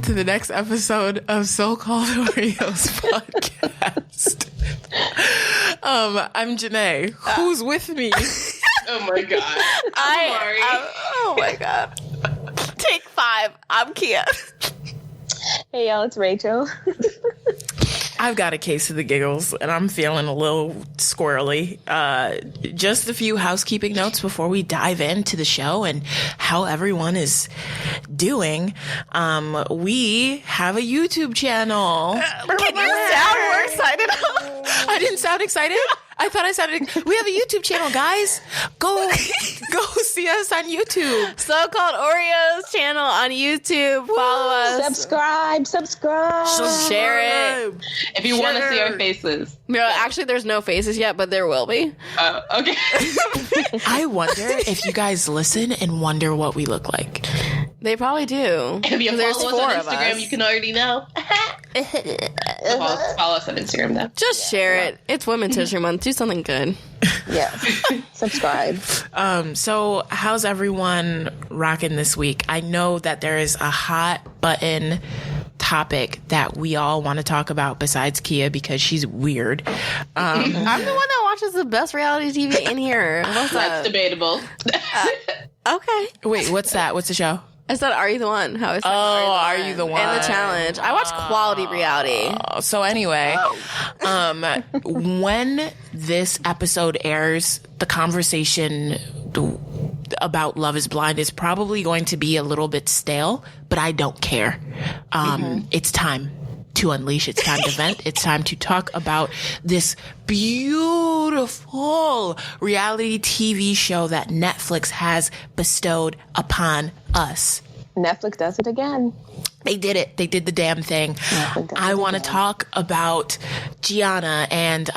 welcome to the next episode of So Called Oreos podcast. I'm Janae. Who's with me? Oh my god. I'm Amari. Oh my god. Take 5. I'm Kia. Hey y'all, it's Rachel. I've got a case of the giggles, and I'm feeling a little squirrely. Just a few housekeeping notes before we dive into the show and how everyone is doing. We have a YouTube channel. Can you sound more excited? I didn't sound excited. I thought I sounded. We have a YouTube channel, guys. Go see us on YouTube. So Called Oreos channel on YouTube. Follow us. Subscribe. Share it. If you want to see our faces. No, actually, there's no faces yet, but there will be. Okay. I wonder if you guys listen and wonder what we look like. They probably do. If you There's follow 4 us of on Instagram, us. you can already know. Follow us on Instagram, though. Just share it. It's Women's History Month. Do something good. Yeah. Subscribe. So how's everyone rocking this week? I know that there is a hot button topic that we all want to talk about besides Kia because she's weird. I'm the one that watches the best reality TV in here. What's That's that? debatable. Okay. Wait, what's that? What's the show? I said, are you the one? How I said, Are You the One? And the challenge. I watch quality reality. So anyway, when this episode airs, the conversation about Love is Blind is probably going to be a little bit stale, but I don't care. It's time to unleash. It's time to vent. It's time to talk about this beautiful reality TV show that Netflix has bestowed upon us. Netflix does it again. They did it. They did the damn thing. I want to talk about Gianna and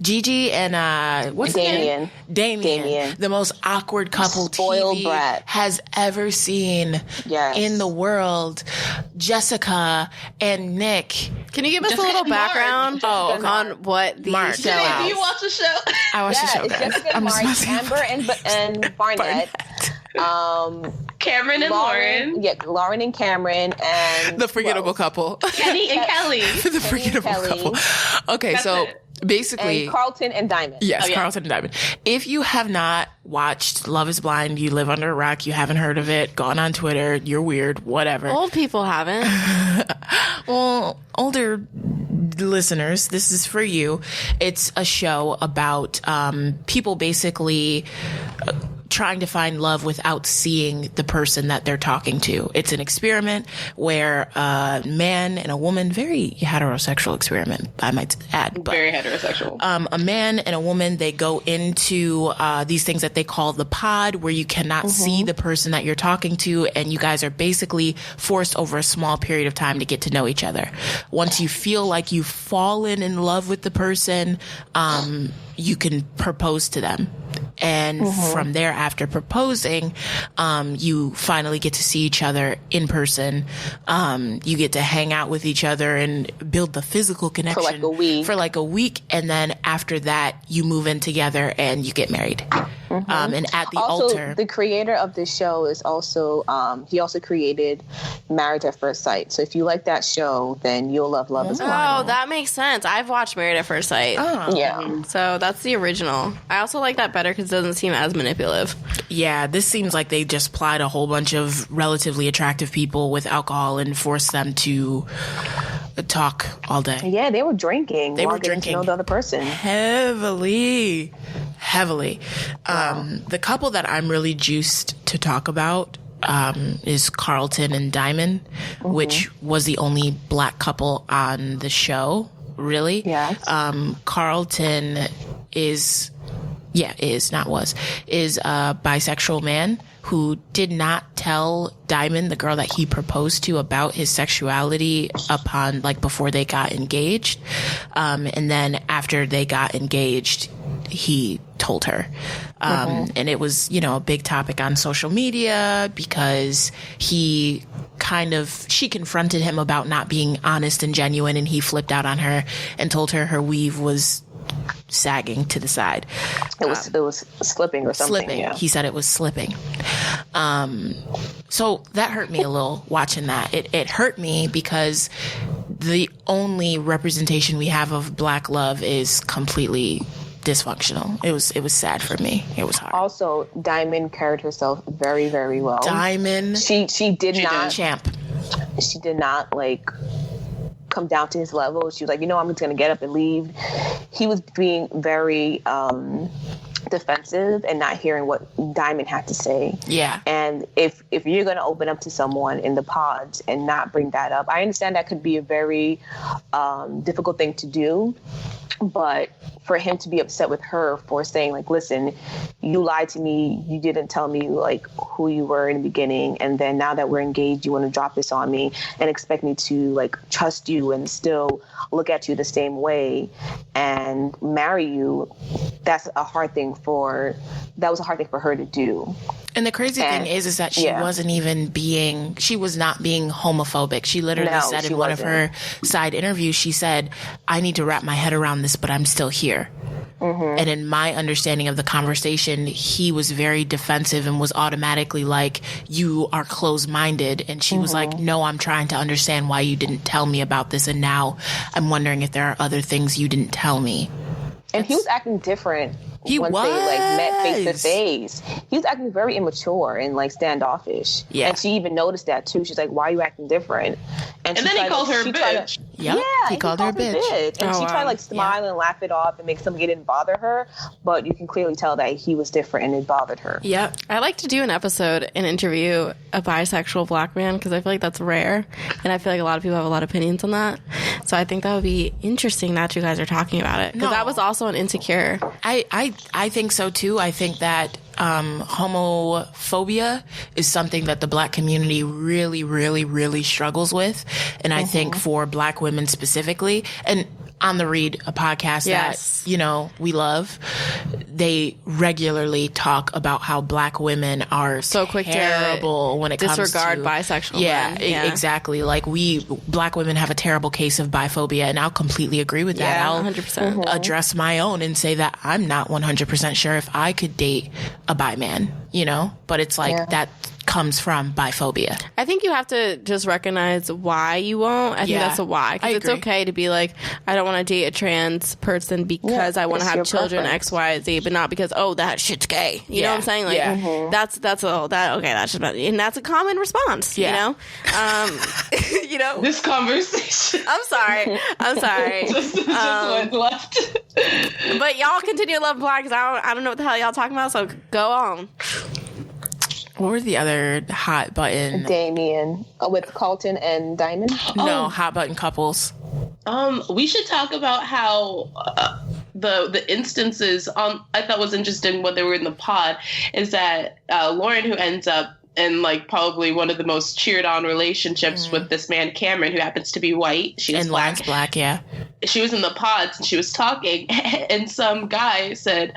Gigi and what's Damien. his name? Damien. The most awkward couple Spoiled TV brat. has ever seen in the world. Jessica and Nick. Can you give us a little background on what the Mark. show Janae, do is? you watch the show? I watched the show, It's guys. Jessica, Mark, Amber, and Barnett. Cameron and Lauren. Yeah, Lauren and Cameron and The forgettable couple. Kenny and Kelly. The forgettable Kelly. couple. Okay, That's so it. basically... and Carlton and Diamond. Yes, Oh, yeah. Carlton and Diamond. If you have not watched Love is Blind, you live under a rock, you haven't heard of it, gone on Twitter, you're weird, whatever. Old people haven't. Well, older listeners, this is for you. It's a show about people basically trying to find love without seeing the person that they're talking to. It's an experiment where a man and a woman, very heterosexual experiment, I might add. But, Very heterosexual. a man and a woman, they go into these things that they call the pod, where you cannot see the person that you're talking to, and you guys are basically forced over a small period of time to get to know each other. Once you feel like you've fallen in love with the person, you can propose to them. And from there, after proposing, you finally get to see each other in person. You get to hang out with each other and build the physical connection For like a week. And then after that, you move in together and you get married. And at the Also, altar. the creator of this show is also, he also created Married at First Sight. So if you like that show, then you'll love Love is Blind. Oh, that makes sense. I've watched Married at First Sight. Yeah. So that's the original. I also like that better because it doesn't seem as manipulative. Yeah, this seems like they just plied a whole bunch of relatively attractive people with alcohol and forced them to talk all day. Yeah, they were drinking. They were getting drinking. to know the other person. Heavily. The couple that I'm really juiced to talk about is Carlton and Diamond, which was the only black couple on the show, really. Yes. Carlton is a bisexual man who did not tell Diamond, the girl that he proposed to, about his sexuality before they got engaged. And then after they got engaged, he told her. And it was, a big topic on social media because she confronted him about not being honest and genuine, and he flipped out on her and told her her weave was sagging to the side. It was slipping or something. Slipping. Yeah. He said it was slipping. So that hurt me a little watching that. It hurt me because the only representation we have of Black love is completely dysfunctional. It was sad for me. It was hard. Also, Diamond carried herself very, very well. Diamond, She did not champ. She did not like come down to his level. She was like, I'm just gonna get up and leave. He was being very defensive and not hearing what Diamond had to say. Yeah. And if you're going to open up to someone in the pods and not bring that up, I understand that could be a very difficult thing to do. But for him to be upset with her for saying, like, listen, you lied to me. You didn't tell me, like, who you were in the beginning. And then now that we're engaged, you want to drop this on me and expect me to, like, trust you and still look at you the same way and marry you. That was a hard thing for her to do. And the crazy thing is that she wasn't even she was not being homophobic. She literally said in one of her side interviews, she said, I need to wrap my head around this, but I'm still here. Mm-hmm. And in my understanding of the conversation, he was very defensive and was automatically like, you are closed-minded. And she was like, no, I'm trying to understand why you didn't tell me about this. And now I'm wondering if there are other things you didn't tell me. And he was acting different. Once they met face to face, he was acting very immature and like standoffish. Yeah, and she even noticed that too. She's like, "Why are you acting different?" And then he called her a bitch. He called her a bitch. And she tried to like smile and laugh it off and make something it didn't bother her. But you can clearly tell that he was different and it bothered her. Yeah, I like to do an interview a bisexual Black man because I feel like that's rare, and I feel like a lot of people have a lot of opinions on that. So I think that would be interesting that you guys are talking about it because that was also an insecure. I think so too. I think that homophobia is something that the Black community really, really, really struggles with. And I think for Black women specifically, and On the Read, a podcast that, we love, they regularly talk about how Black women are so quick terrible when it comes to disregard bisexual men. Exactly. Like Black women have a terrible case of biphobia, and I'll completely agree with that. I'll 100%. Address my own and say that I'm not 100% sure if I could date a bi man, but it's like that comes from biphobia. I think you have to just recognize why you won't. I think that's a why. Because it's okay to be like, I don't want to date a trans person because I want to have children X, Y, Z, but not because, that shit's gay. You know what I'm saying? Like, that's and that's a common response, you know? This conversation. I'm sorry. just went left. But y'all continue to love Black because I don't know what the hell y'all talking about, so go on. What were the other hot button? Damien with Carlton and Diamond. No, hot button couples. We should talk about how the instances I thought was interesting when they were in the pod is that Lauren, who ends up in like probably one of the most cheered on relationships with this man Cameron, who happens to be white. She was Lauren's Black, yeah. She was in the pods and she was talking, and some guy said,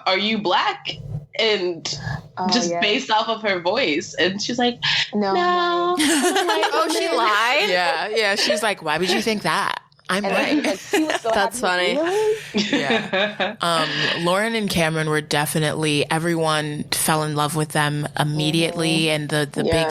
"Are you Black?" And based off of her voice, and she's like, "No." I'm like, she lied. Yeah. She's like, "Why would you think that? I'm right." That's funny. Yeah. Lauren and Cameron were definitely, everyone fell in love with them immediately. And the big,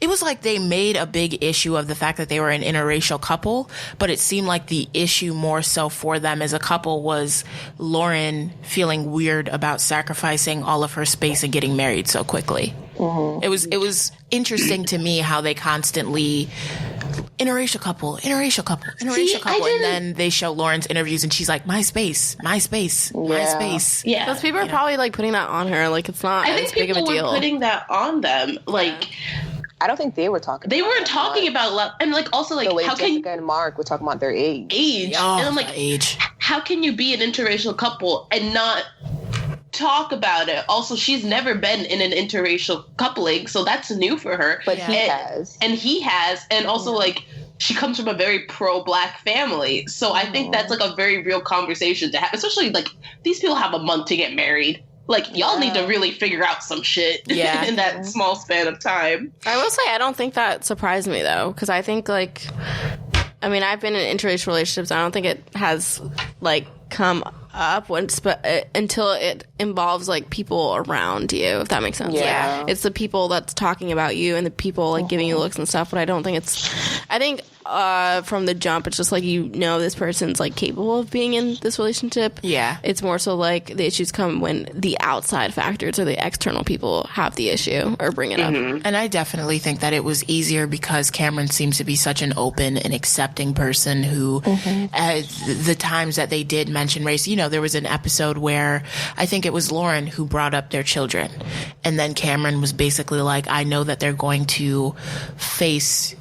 it was like they made a big issue of the fact that they were an interracial couple, but it seemed like the issue more so for them as a couple was Lauren feeling weird about sacrificing all of her space and getting married so quickly. It was interesting to me how they constantly interracial couple, and then they show Lauren's interviews and she's like, my space. Yeah, those people are probably like putting that on her, like it's not as big of a deal. I think people were putting that on them, like. I don't think they were talking. They weren't talking about love, and like also like how can Jessica and Mark were talking about their age, and I'm like, how can you be an interracial couple and not talk about it? Also, she's never been in an interracial coupling, so that's new for her. But he has, and also like she comes from a very pro-Black family, so I think that's like a very real conversation to have. Especially like these people have a month to get married. Like, y'all need to really figure out some shit in that small span of time. I will say, I don't think that surprised me, though, because I think, like, I mean, I've been in interracial relationships. I don't think it has, like, come up until it involves like people around you, if that makes sense. Yeah. Like, it's the people that's talking about you and the people like giving you looks and stuff, but I think from the jump, it's just like, this person's like capable of being in this relationship. Yeah. It's more so like the issues come when the outside factors or the external people have the issue or bring it up. And I definitely think that it was easier because Cameron seems to be such an open and accepting person who, the times that they did mention race, there was an episode where I think it was Lauren who brought up their children. And then Cameron was basically like, I know that they're going to face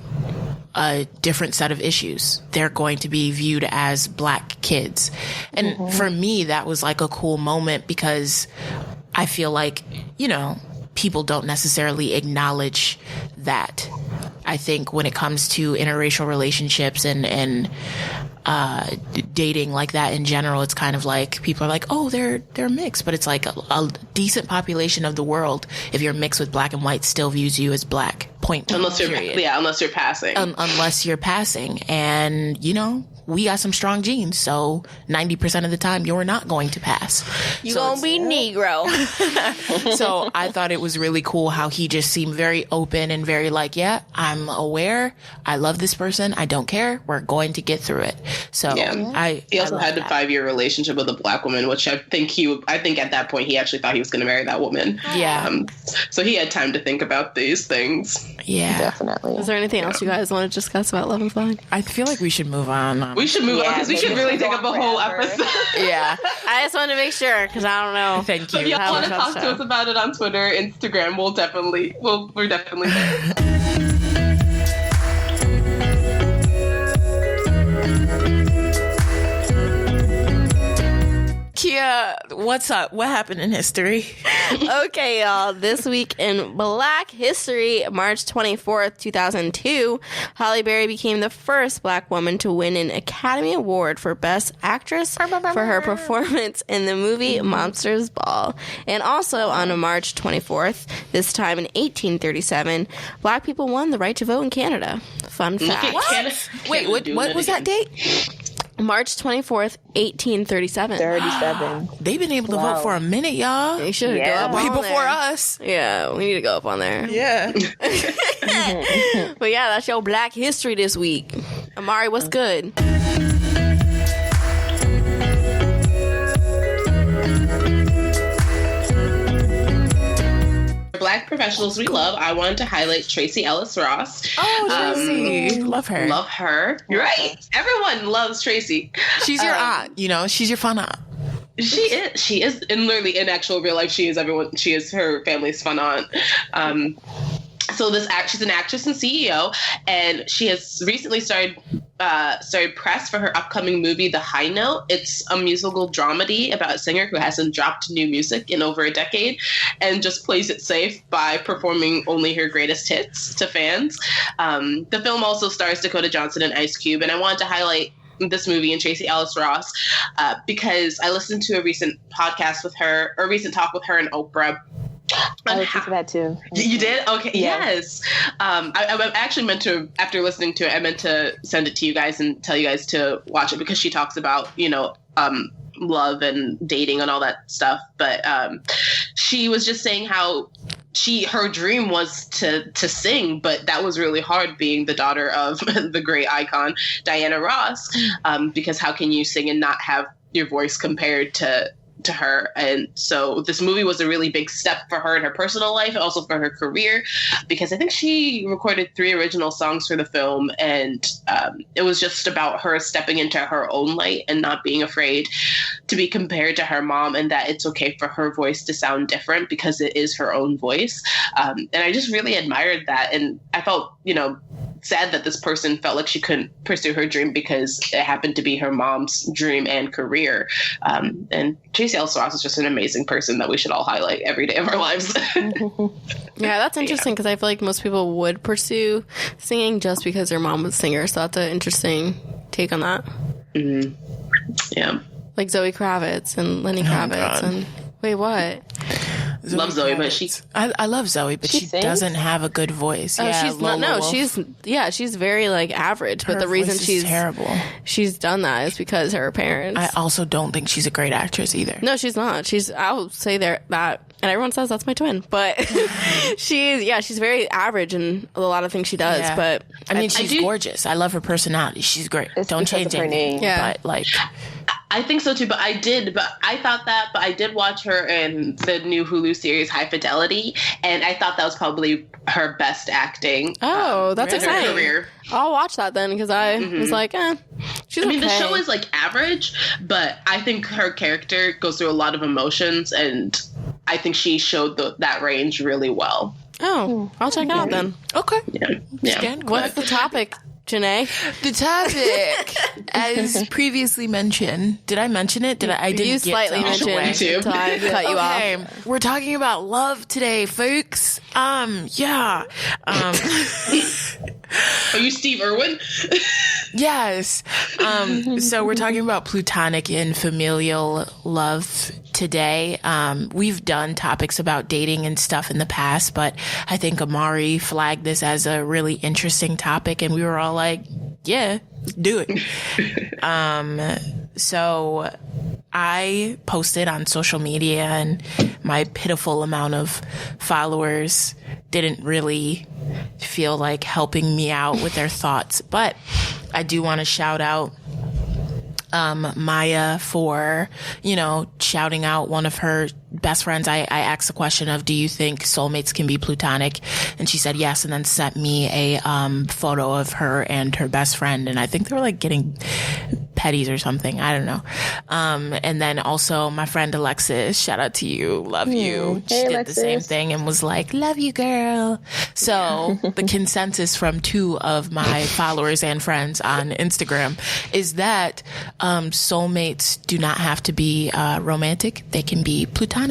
a different set of issues. They're going to be viewed as black kids. And for me, that was like a cool moment because I feel like, people don't necessarily acknowledge that. I think when it comes to interracial relationships and dating like that in general, it's kind of like people are like, oh, they're mixed, but it's like a decent population of the world, if you're mixed with black and white, still views you as black. Point. Unless you're passing. Unless you're passing, and we got some strong genes, so 90% of the time you're not going to pass. You're gonna be Negro. So I thought it was really cool how he just seemed very open and very like, yeah, I'm aware. I love this person. I don't care. We're going to get through it. So he also had a 5-year relationship with a black woman, which I think at that point he actually thought he was going to marry that woman. Yeah. So he had time to think about these things. Yeah, definitely. Is there anything else you guys want to discuss about Love and Flying? I feel like we should move on. We should move on because we should really take up a whole episode. Yeah. I just wanted to make sure because I don't know. Thank you. If y'all want to talk to us about it on Twitter, Instagram, we're definitely there. Kia, what's up? What happened in history? Okay, y'all. This week in Black History, March 24th, 2002, Halle Berry became the first black woman to win an Academy Award for Best Actress for her performance in the movie Monsters Ball. And also on March 24th, this time in 1837, black people won the right to vote in Canada. Fun fact. Wait, what was that date? March 24th, 1837. 37. They've been able to vote for a minute, y'all. They should go up Way on before there. us. Yeah, we need to go up on there. Yeah. But yeah, that's your Black History this week. Amari, what's good? Black professionals we love, I wanted to highlight Tracee Ellis Ross. Oh, Tracee. Love her. Love her. You're right. Everyone loves Tracee. She's your aunt, she's your fun aunt. She is, and literally in actual real life, she is her family's fun aunt. So she's an actress and CEO, and she has recently started press for her upcoming movie, The High Note. It's a musical dramedy about a singer who hasn't dropped new music in over a decade and just plays it safe by performing only her greatest hits to fans. The film also stars Dakota Johnson and Ice Cube, and I wanted to highlight this movie and Tracee Ellis Ross because I listened to a recent podcast with her, or a recent talk with her and Oprah. I listened to that too. You did? Okay. Yeah. Yes. I actually meant to, after listening to it, I meant to send it to you guys and tell you guys to watch it because she talks about, love and dating and all that stuff. But she was just saying how her dream was to sing, but that was really hard being the daughter of the great icon Diana Ross, because how can you sing and not have your voice compared to her? And so this movie was a really big step for her in her personal life and also for her career, because I think she recorded 3 original songs for the film, and it was just about her stepping into her own light and not being afraid to be compared to her mom, and that it's okay for her voice to sound different because it is her own voice. And I just really admired that, and I felt sad that this person felt like she couldn't pursue her dream because it happened to be her mom's dream and career. And Tracee Ellis Ross is just an amazing person that we should all highlight every day of our lives. Yeah, that's interesting because I feel like most people would pursue singing just because their mom was a singer. So that's an interesting take on that. Mm-hmm. Yeah. Like Zoe Kravitz and Lenny Kravitz. And wait, what? love Zoe, but I love Zoe, but she doesn't have a good voice. Oh, yeah, she's very like average. But the reason she's terrible, she's done that is because her parents. I also don't think she's a great actress either. No, she's not. I'll say that, and everyone says that's my twin, but she's very average in a lot of things she does. Yeah. But I mean, she's gorgeous. I love her personality. She's great. Don't change anything. Yeah. But like. I think so too, but I thought that, but I did watch her in the new Hulu series High Fidelity, and I thought that was probably her best acting. Oh, that's exciting. Her career. I'll watch that then, because I was like, she's okay. The show is like average, but I think her character goes through a lot of emotions, and I think she showed that range really well. Oh, I'll check it out then. Okay. Yeah. What's the topic, Janae? The topic, as previously mentioned, did I mention it? I didn't. You slightly mentioned it until I cut you off. We're talking about love today, folks. Yeah. Are you Steve Irwin? Yes. So we're talking about platonic and familial love today. We've done topics about dating and stuff in the past, but I think Amari flagged this as a really interesting topic, and we were all like, yeah, let's do it. So I posted on social media, and my pitiful amount of followers didn't really feel like helping me out with their thoughts, but I do want to shout out Maya for, shouting out one of her best friends. I asked the question of, do you think soulmates can be platonic? And she said yes, and then sent me a photo of her and her best friend. And I think they were like getting petties or something. I don't know. And then also my friend Alexis, shout out to you. Love you. She did Alexis. The same thing and was like, love you, girl. So the consensus from two of my followers and friends on Instagram is that soulmates do not have to be romantic. They can be platonic.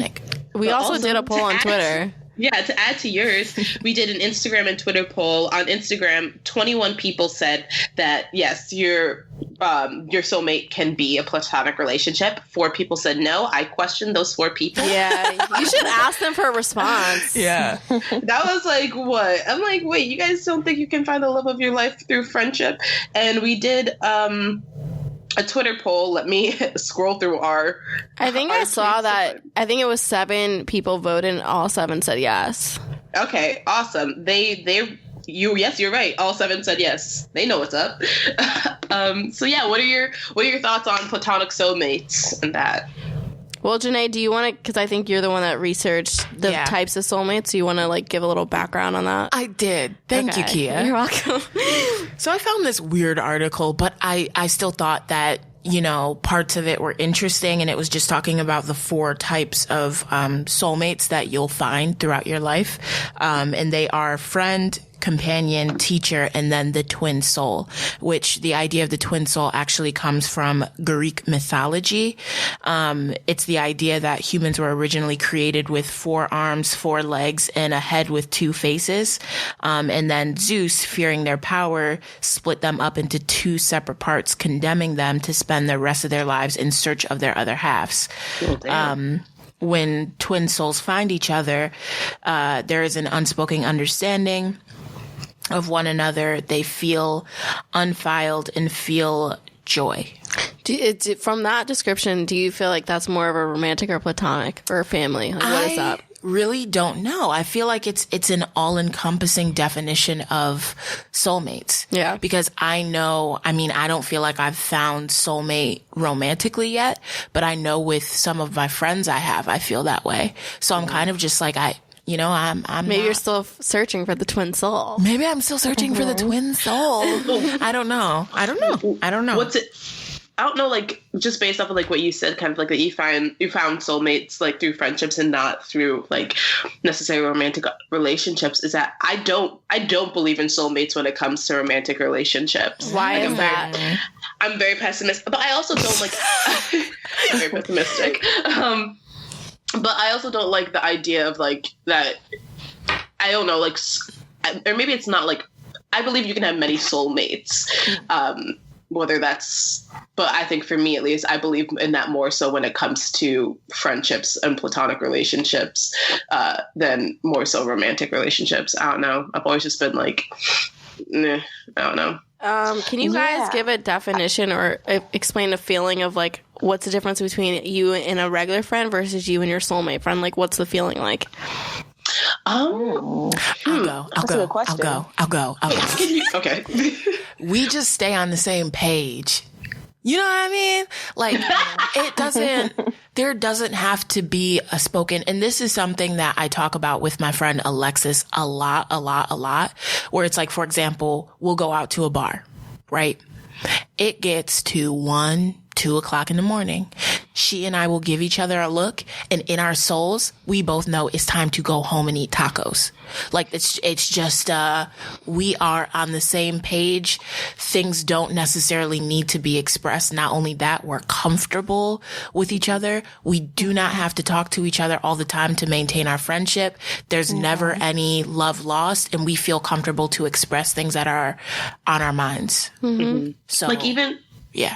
We also did a poll on Twitter. To add to yours, we did an Instagram and Twitter poll. On Instagram, 21 people said that, yes, your soulmate can be a platonic relationship. 4 people said no. I questioned those 4 people. Yeah, you should ask them for a response. Yeah. That was like, what? I'm like, wait, you guys don't think you can find the love of your life through friendship? And we did a Twitter poll. Let me scroll through I think I saw that. I think it was 7 people voted, and all 7 said yes. Okay, awesome. Yes, you're right. All 7 said yes. They know what's up. So yeah, what are your thoughts on platonic soulmates and that? Well, Janae, do you want to, because I think you're the one that researched the types of soulmates, so you want to like give a little background on that? I did. Thank you, Kia. You're welcome. So I found this weird article, but I still thought that, parts of it were interesting, and it was just talking about the 4 types of soulmates that you'll find throughout your life. And they are friend, companion, teacher, and then the twin soul, which the idea of the twin soul actually comes from Greek mythology. It's the idea that humans were originally created with 4 arms, 4 legs, and a head with 2 faces. And then Zeus, fearing their power, split them up into 2 separate parts, condemning them to spend the rest of their lives in search of their other halves. When twin souls find each other, there is an unspoken understanding of one another. They feel unfiled and feel joy. From that description, do you feel like that's more of a romantic or platonic or family? Like, what is that? Really don't know. I feel like it's an all-encompassing definition of soulmates. Yeah. Because I don't feel like I've found soulmate romantically yet, but I know with some of my friends I feel that way. So I'm kind of just like, I'm maybe you're still searching for the twin soul. Maybe I'm still searching for the twin soul. I don't know. What's it? I don't know, like, just based off of like what you said, kind of like that you found soulmates like through friendships and not through like necessarily romantic relationships, is that I don't believe in soulmates when it comes to romantic relationships. Why is that? I'm very pessimistic, but I also don't like I'm very pessimistic. But I also don't like the idea of like that. I don't know, like, or maybe it's not like, I believe you can have many soulmates. whether that's, but I think for me at least, I believe in that more so when it comes to friendships and platonic relationships than more so romantic relationships. I don't know. I've always just been like, I don't know. Can you guys give a definition or explain the feeling of like what's the difference between you and a regular friend versus you and your soulmate friend? Like, what's the feeling like? I'll go. Okay. We just stay on the same page. You know what I mean? Like, there doesn't have to be a spoken, and this is something that I talk about with my friend Alexis a lot, where it's like, for example, we'll go out to a bar, right? It gets to 1, 2 o'clock in the morning. She and I will give each other a look, and in our souls, we both know it's time to go home and eat tacos. Like, it's just, we are on the same page. Things don't necessarily need to be expressed. Not only that, we're comfortable with each other. We do not have to talk to each other all the time to maintain our friendship. There's never any love lost, and we feel comfortable to express things that are on our minds. Mm-hmm. So, like, even,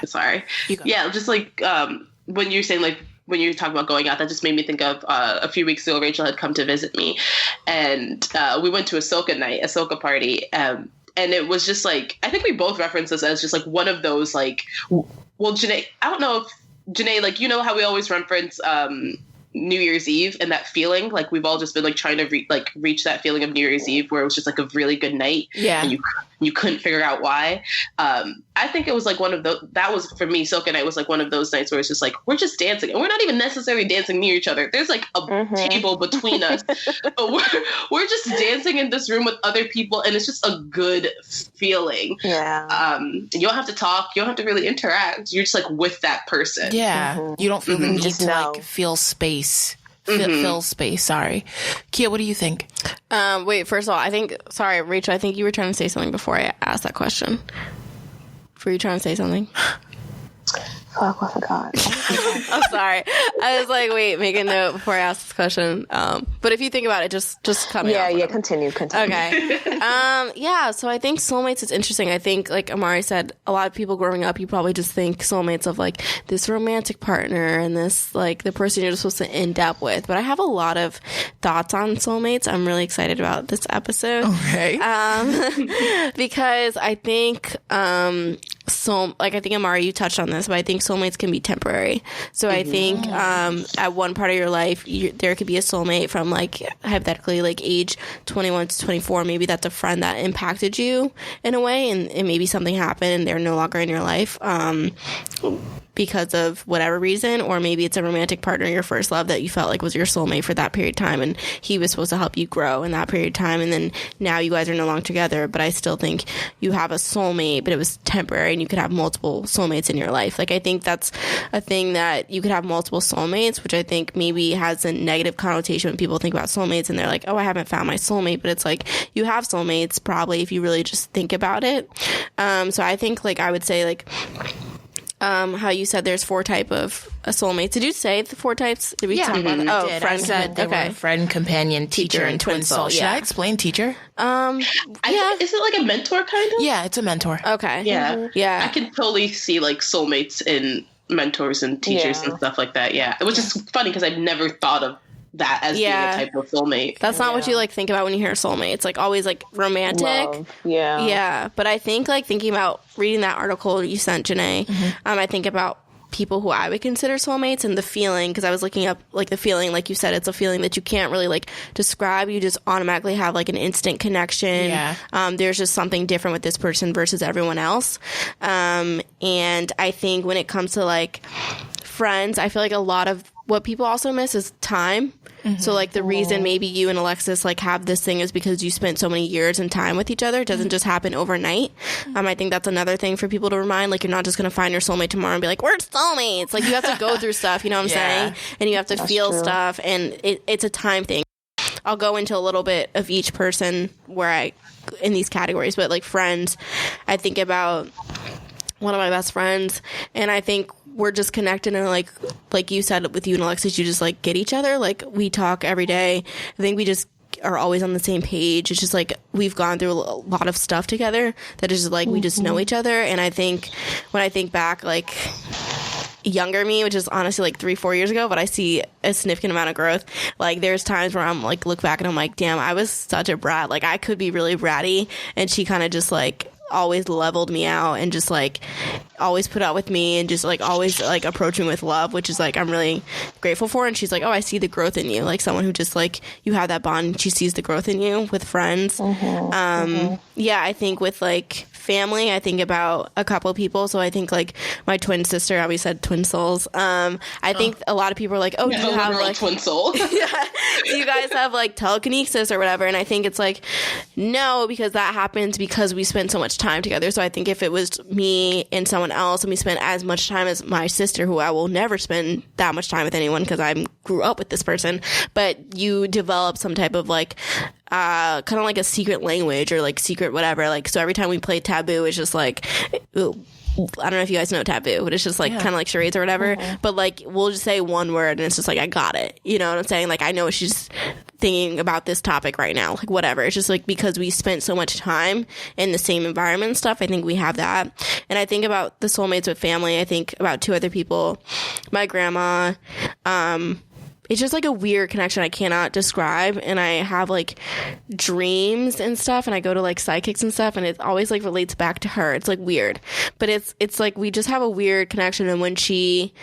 sorry. Yeah, just like, when you're saying, like, when you talk about going out, that just made me think of a few weeks ago, Rachel had come to visit me, and we went to a soca party, and it was just like, I think we both referenced this as just like one of those, like, well, Janae, I don't know if Janae, like, you know how we always reference New Year's Eve and that feeling, like we've all just been like trying to reach that feeling of New Year's Eve where it was just like a really good night, and you couldn't figure out why. I think it was like one of those, that was for me, Soca Night was like one of those nights where it's just like, we're just dancing and we're not even necessarily dancing near each other. There's like a table between us, but we're just dancing in this room with other people, and it's just a good feeling. You don't have to talk, you don't have to really interact, you're just like with that person. You don't feel the need to like fill space. Fill space. Sorry. Kia, what do you think? Wait, first of all, sorry, Rachel, I think you were trying to say something before I asked that question. Were you trying to say something? Fuck, I forgot. I'm sorry. I was like, wait, make a note before I ask this question. But if you think about it, just cut me off. Yeah, continue. Okay. So I think soulmates is interesting. I think, like Amari said, a lot of people growing up, you probably just think soulmates of like this romantic partner and this like the person you're just supposed to end up with. But I have a lot of thoughts on soulmates. I'm really excited about this episode. Okay. Because I think I think Amari, you touched on this, but I think soulmates can be temporary. So I think at one part of your life, there could be a soulmate from like hypothetically like age 21 to 24. Maybe that's a friend that impacted you in a way, and maybe something happened and they're no longer in your life because of whatever reason, or maybe it's a romantic partner, your first love that you felt like was your soulmate for that period of time, and he was supposed to help you grow in that period of time, and then now you guys are no longer together, but I still think you have a soulmate, but it was temporary, and you could have multiple soulmates in your life. Like, I think that's a thing, that you could have multiple soulmates, which I think maybe has a negative connotation when people think about soulmates and they're like, oh, I haven't found my soulmate, but it's like, you have soulmates probably if you really just think about it. So I think, like, I would say, like, how you said there's 4 type of soulmates. Did you say the 4 types? Did we talk about that? Oh, friend. I said they were friend, companion, teacher, and twin soul. Should I explain teacher? Is it like a mentor kind of? Yeah, it's a mentor. Okay. Yeah. Yeah. I can totally see like soulmates in mentors and teachers and stuff like that. Yeah. Which is funny because I've never thought of that as being a type of soulmate. That's not what you like think about when you hear soulmate. It's like always like romantic. Love. Yeah. But I think like thinking about reading that article you sent, Janae, I think about people who I would consider soulmates and the feeling, because I was looking up like the feeling, like you said, it's a feeling that you can't really like describe. You just automatically have like an instant connection. There's just something different with this person versus everyone else. And I think when it comes to like friends, I feel like a lot of what people also miss is time. So like the reason maybe you and Alexis like have this thing is because you spent so many years and time with each other. It doesn't just happen overnight. I think that's another thing for people to remind. Like, you're not just going to find your soulmate tomorrow and be like, we're soulmates. Like, you have to go through stuff, you know what I'm saying? And you have to feel stuff, and it's a time thing. I'll go into a little bit of each person in these categories, but like friends, I think about one of my best friends, and I think we're just connected, and like you said with you and Alexis, you just like get each other. Like, we talk every day. I think we just like are always on the same page. It's just like we've gone through a lot of stuff together that is just like we just know each other. And I think when I think back, like younger me, which is honestly like 3-4 years ago, but I see a significant amount of growth. Like there's times where I'm like look back and I'm like, damn, I was such a brat. Like I could be really bratty, and she kind of just like always leveled me out and just like always put up with me and just like always like approach me with love, which is like I'm really grateful for. And she's like, oh, I see the growth in you, like someone who just like you have that bond. She sees the growth in you with friends. Yeah, I think with like family, I think about a couple of people. So I think like my twin sister, how we said twin souls. I think a lot of people are like, oh, do you have like twin soul? Yeah, do you guys have like telekinesis or whatever? And I think it's like no, because that happens because we spend so much time together. So I think if it was me and someone else and we spent as much time as my sister, who I will never spend that much time with anyone because I grew up with this person, but you develop some type of like kind of like a secret language or like secret whatever. Like so every time we play Taboo, it's just like ooh, I don't know if you guys know Taboo, but it's just like kind of like charades or whatever. But like we'll just say one word and it's just like I got it. You know what I'm saying? Like I know she's thinking about this topic right now, like whatever. It's just like because we spent so much time in the same environment and stuff, I think we have that. And I think about the soulmates with family, I think about 2 other people, my grandma. It's just like a weird connection I cannot describe, and I have like dreams and stuff, and I go to like psychics and stuff, and it always like relates back to her. It's like weird, but it's like we just have a weird connection. And when she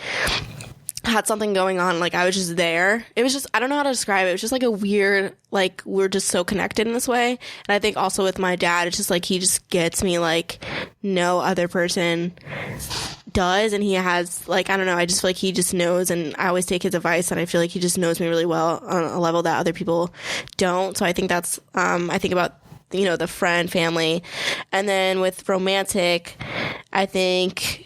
had something going on, like I was just there. It was just, I don't know how to describe it. It was just like a weird, like we're just so connected in this way. And I think also with my dad, it's just like he just gets me like no other person does. And he has like, I don't know, I just feel like he just knows, and I always take his advice, and I feel like he just knows me really well on a level that other people don't. So I think that's, I think about, you know, the friend, family. And then with romantic, I think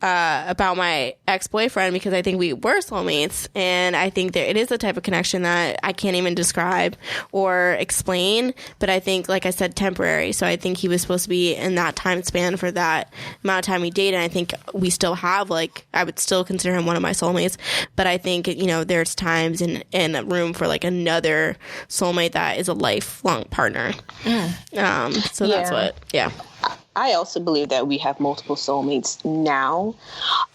about my ex-boyfriend, because I think we were soulmates, and I think that it is a type of connection that I can't even describe or explain, but I think, like I said, temporary. So I think he was supposed to be in that time span for that amount of time we dated, and I think we still have, like, I would still consider him one of my soulmates, but I think, you know, there's times in a room for, like, another soulmate that is a lifelong partner. So that's what, I also believe that we have multiple soulmates now.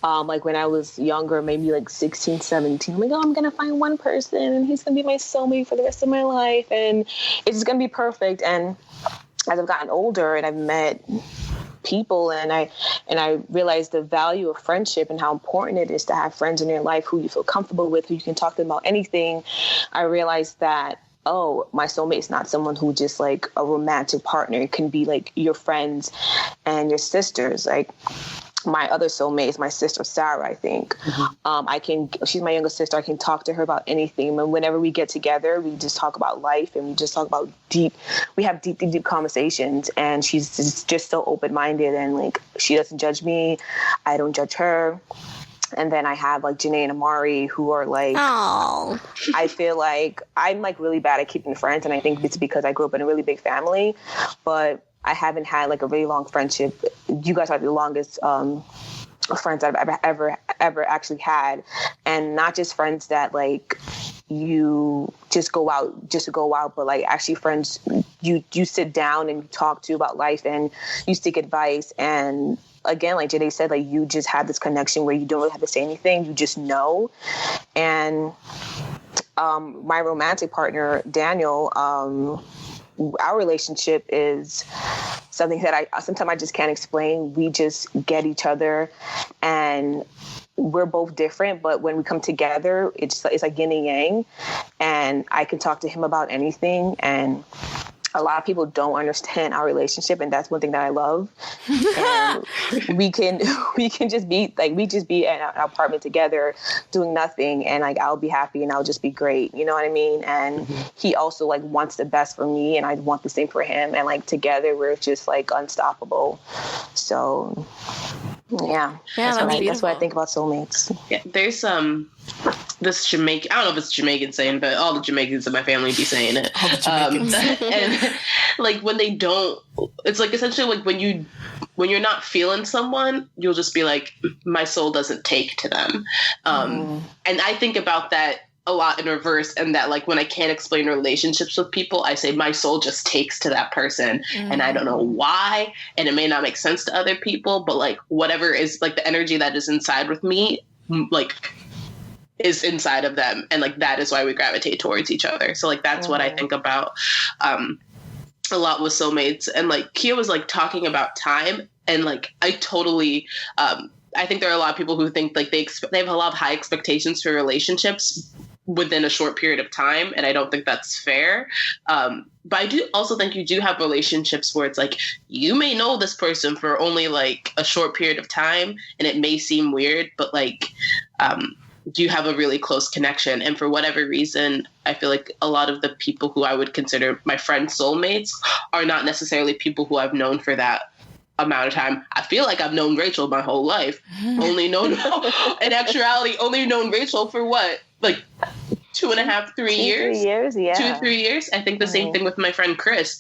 Like when I was younger, maybe like 16, 17, I'm like, oh, I'm going to find one person and he's going to be my soulmate for the rest of my life. And it's just going to be perfect. And as I've gotten older and I've met people and I realized the value of friendship and how important it is to have friends in your life who you feel comfortable with, who you can talk to them about anything, I realized that, oh, my soulmate is not someone who just like a romantic partner. It can be like your friends and your sisters. Like my other soulmate is my sister, Sarah, I think. She's my younger sister. I can talk to her about anything. And whenever we get together, we just talk about life and we just talk about deep conversations. And she's just so open-minded and like, she doesn't judge me. I don't judge her. And then I have like Janae and Amari, who are like, oh, I feel like I'm like really bad at keeping friends. And I think it's because I grew up in a really big family, but I haven't had like a really long friendship. You guys are the longest friends I've ever actually had. And not just friends that like you just go out just to go out, but like actually friends you sit down and you talk to about life and you seek advice. And again, like Janae said, like you just have this connection where you don't really have to say anything. You just know. And my romantic partner, Daniel, our relationship is something that sometimes I just can't explain. We just get each other and we're both different, but when we come together, it's like yin and yang, and I can talk to him about anything. And a lot of people don't understand our relationship, and that's one thing that I love. And we can just be like, we just be in an apartment together doing nothing, and like I'll be happy and I'll just be great. You know what I mean? And he also like wants the best for me, and I want the same for him. And like together, we're just like unstoppable. So that's what I think about soulmates. Yeah, there's this Jamaican, I don't know if it's Jamaican saying, but all the Jamaicans in my family be saying it. And like when they don't, it's like essentially like when you're not feeling someone, you'll just be like, my soul doesn't take to them. And I think about that a lot in reverse, and that like when I can't explain relationships with people, I say my soul just takes to that person, and I don't know why, and it may not make sense to other people, but like whatever is like the energy that is inside with me, like is inside of them, and like that is why we gravitate towards each other. So like that's what I think about a lot with soulmates. And like Kia was like talking about time, and like I totally I think there are a lot of people who think like they have a lot of high expectations for relationships within a short period of time, and I don't think that's fair. But I do also think you do have relationships where it's like you may know this person for only like a short period of time, and it may seem weird, but like you have a really close connection. And for whatever reason, I feel like a lot of the people who I would consider my friends' soulmates are not necessarily people who I've known for that amount of time. I feel like I've known Rachel my whole life. Only known, in actuality, only known Rachel for what? Like 2.5, 3 years? 3 years, yeah. 2 to 3 years. I think the same thing with my friend Chris,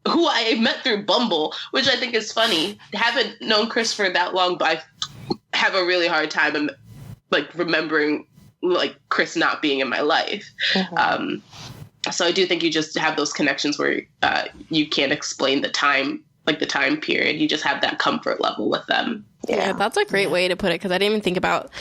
who I met through Bumble, which I think is funny. Haven't known Chris for that long, but I have a really hard time like remembering like Chris not being in my life. So I do think you just have those connections where you can't explain the time, like the time period. You just have that comfort level with them. Yeah, that's a great way to put it, because I didn't even think about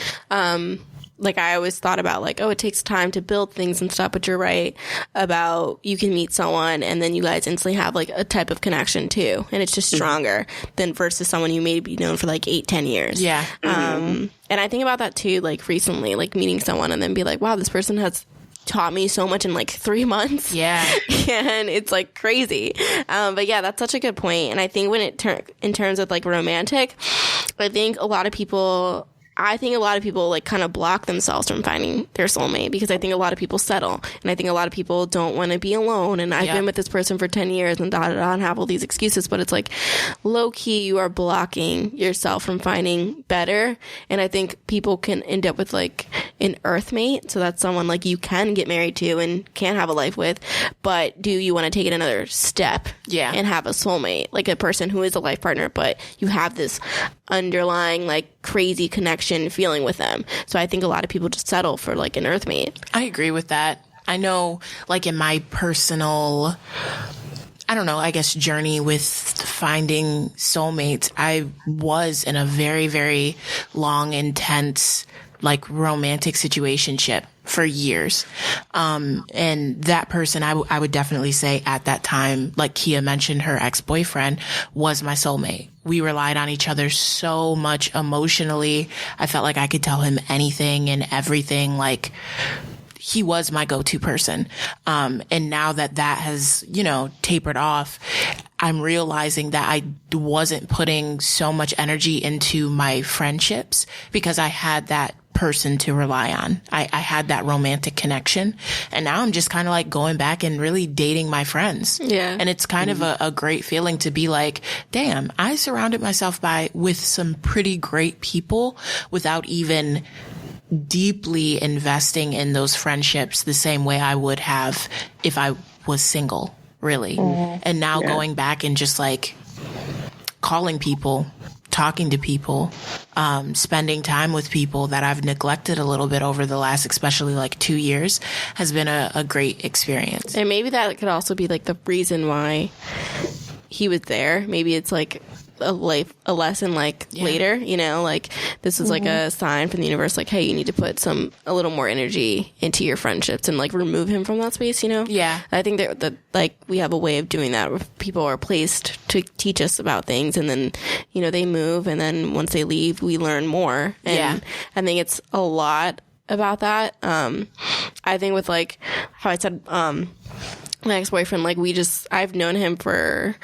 like I always thought about like, oh, it takes time to build things and stuff, but you're right about you can meet someone and then you guys instantly have like a type of connection too, and it's just stronger than versus someone you may be known for like 8-10 years. Yeah. And I think about that too, like recently, like meeting someone and then be like, wow, this person has taught me so much in like 3 months. Yeah. And it's like crazy. But yeah, that's such a good point. And I think when in terms of like romantic, I think a lot of people like kind of block themselves from finding their soulmate, because I think a lot of people settle, and I think a lot of people don't want to be alone, and I've been with this person for 10 years and and have all these excuses, but it's like low key you are blocking yourself from finding better. And I think people can end up with like an earthmate, so that's someone like you can get married to and can have a life with, but do you want to take it another step and have a soulmate, like a person who is a life partner, but you have this underlying like crazy connection feeling with them. So I think a lot of people just settle for like an earthmate. I agree with that. I know like in my personal, I don't know, I guess journey with finding soulmates, I was in a very, very long, intense, like romantic situationship for years. And that person, I would definitely say at that time, like Kia mentioned, her ex-boyfriend was my soulmate. We relied on each other so much emotionally. I felt like I could tell him anything and everything. Like he was my go-to person. And now that has, tapered off, I'm realizing that I wasn't putting so much energy into my friendships because I had that person to rely on. I had that romantic connection, and now I'm just kind of like going back and really dating my friends. Yeah. And it's kind of a great feeling to be like, damn, I surrounded myself with some pretty great people without even deeply investing in those friendships the same way I would have if I was single, really. And now going back and just like calling people, talking to people, spending time with people that I've neglected a little bit over the last, especially like 2 years, has been a great experience. And maybe that could also be like the reason why he was there. Maybe it's like a lesson like later, like this is like a sign from the universe, like, hey, you need to put a little more energy into your friendships and like remove him from that space, Yeah. I think that like we have a way of doing that where people are placed to teach us about things, and then, they move, and then once they leave, we learn more. And I think it's a lot about that. I think with like how I said, my ex-boyfriend, like I've known him for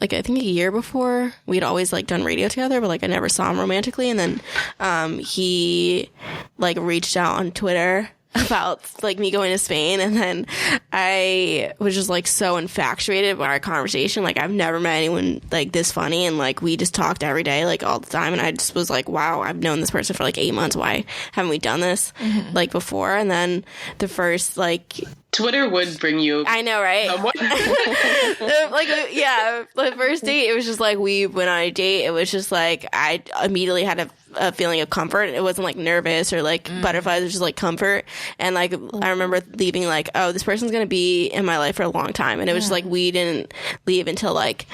like I think a year before. We'd always like done radio together, but like I never saw him romantically. And then he like reached out on Twitter about like me going to Spain, and then I was just like so infatuated by our conversation. Like I've never met anyone like this funny, and like we just talked every day, like all the time, and I just was like, wow, I've known this person for like 8 months. Why haven't we done this like before? And then the first like Twitter would bring you. I know, right? The first date, it was just like we went on a date. It was just like I immediately had a feeling of comfort. It wasn't like nervous or like butterflies. It was just like comfort. And like I remember leaving like, oh, this person's gonna be in my life for a long time. And it was just like we didn't leave until like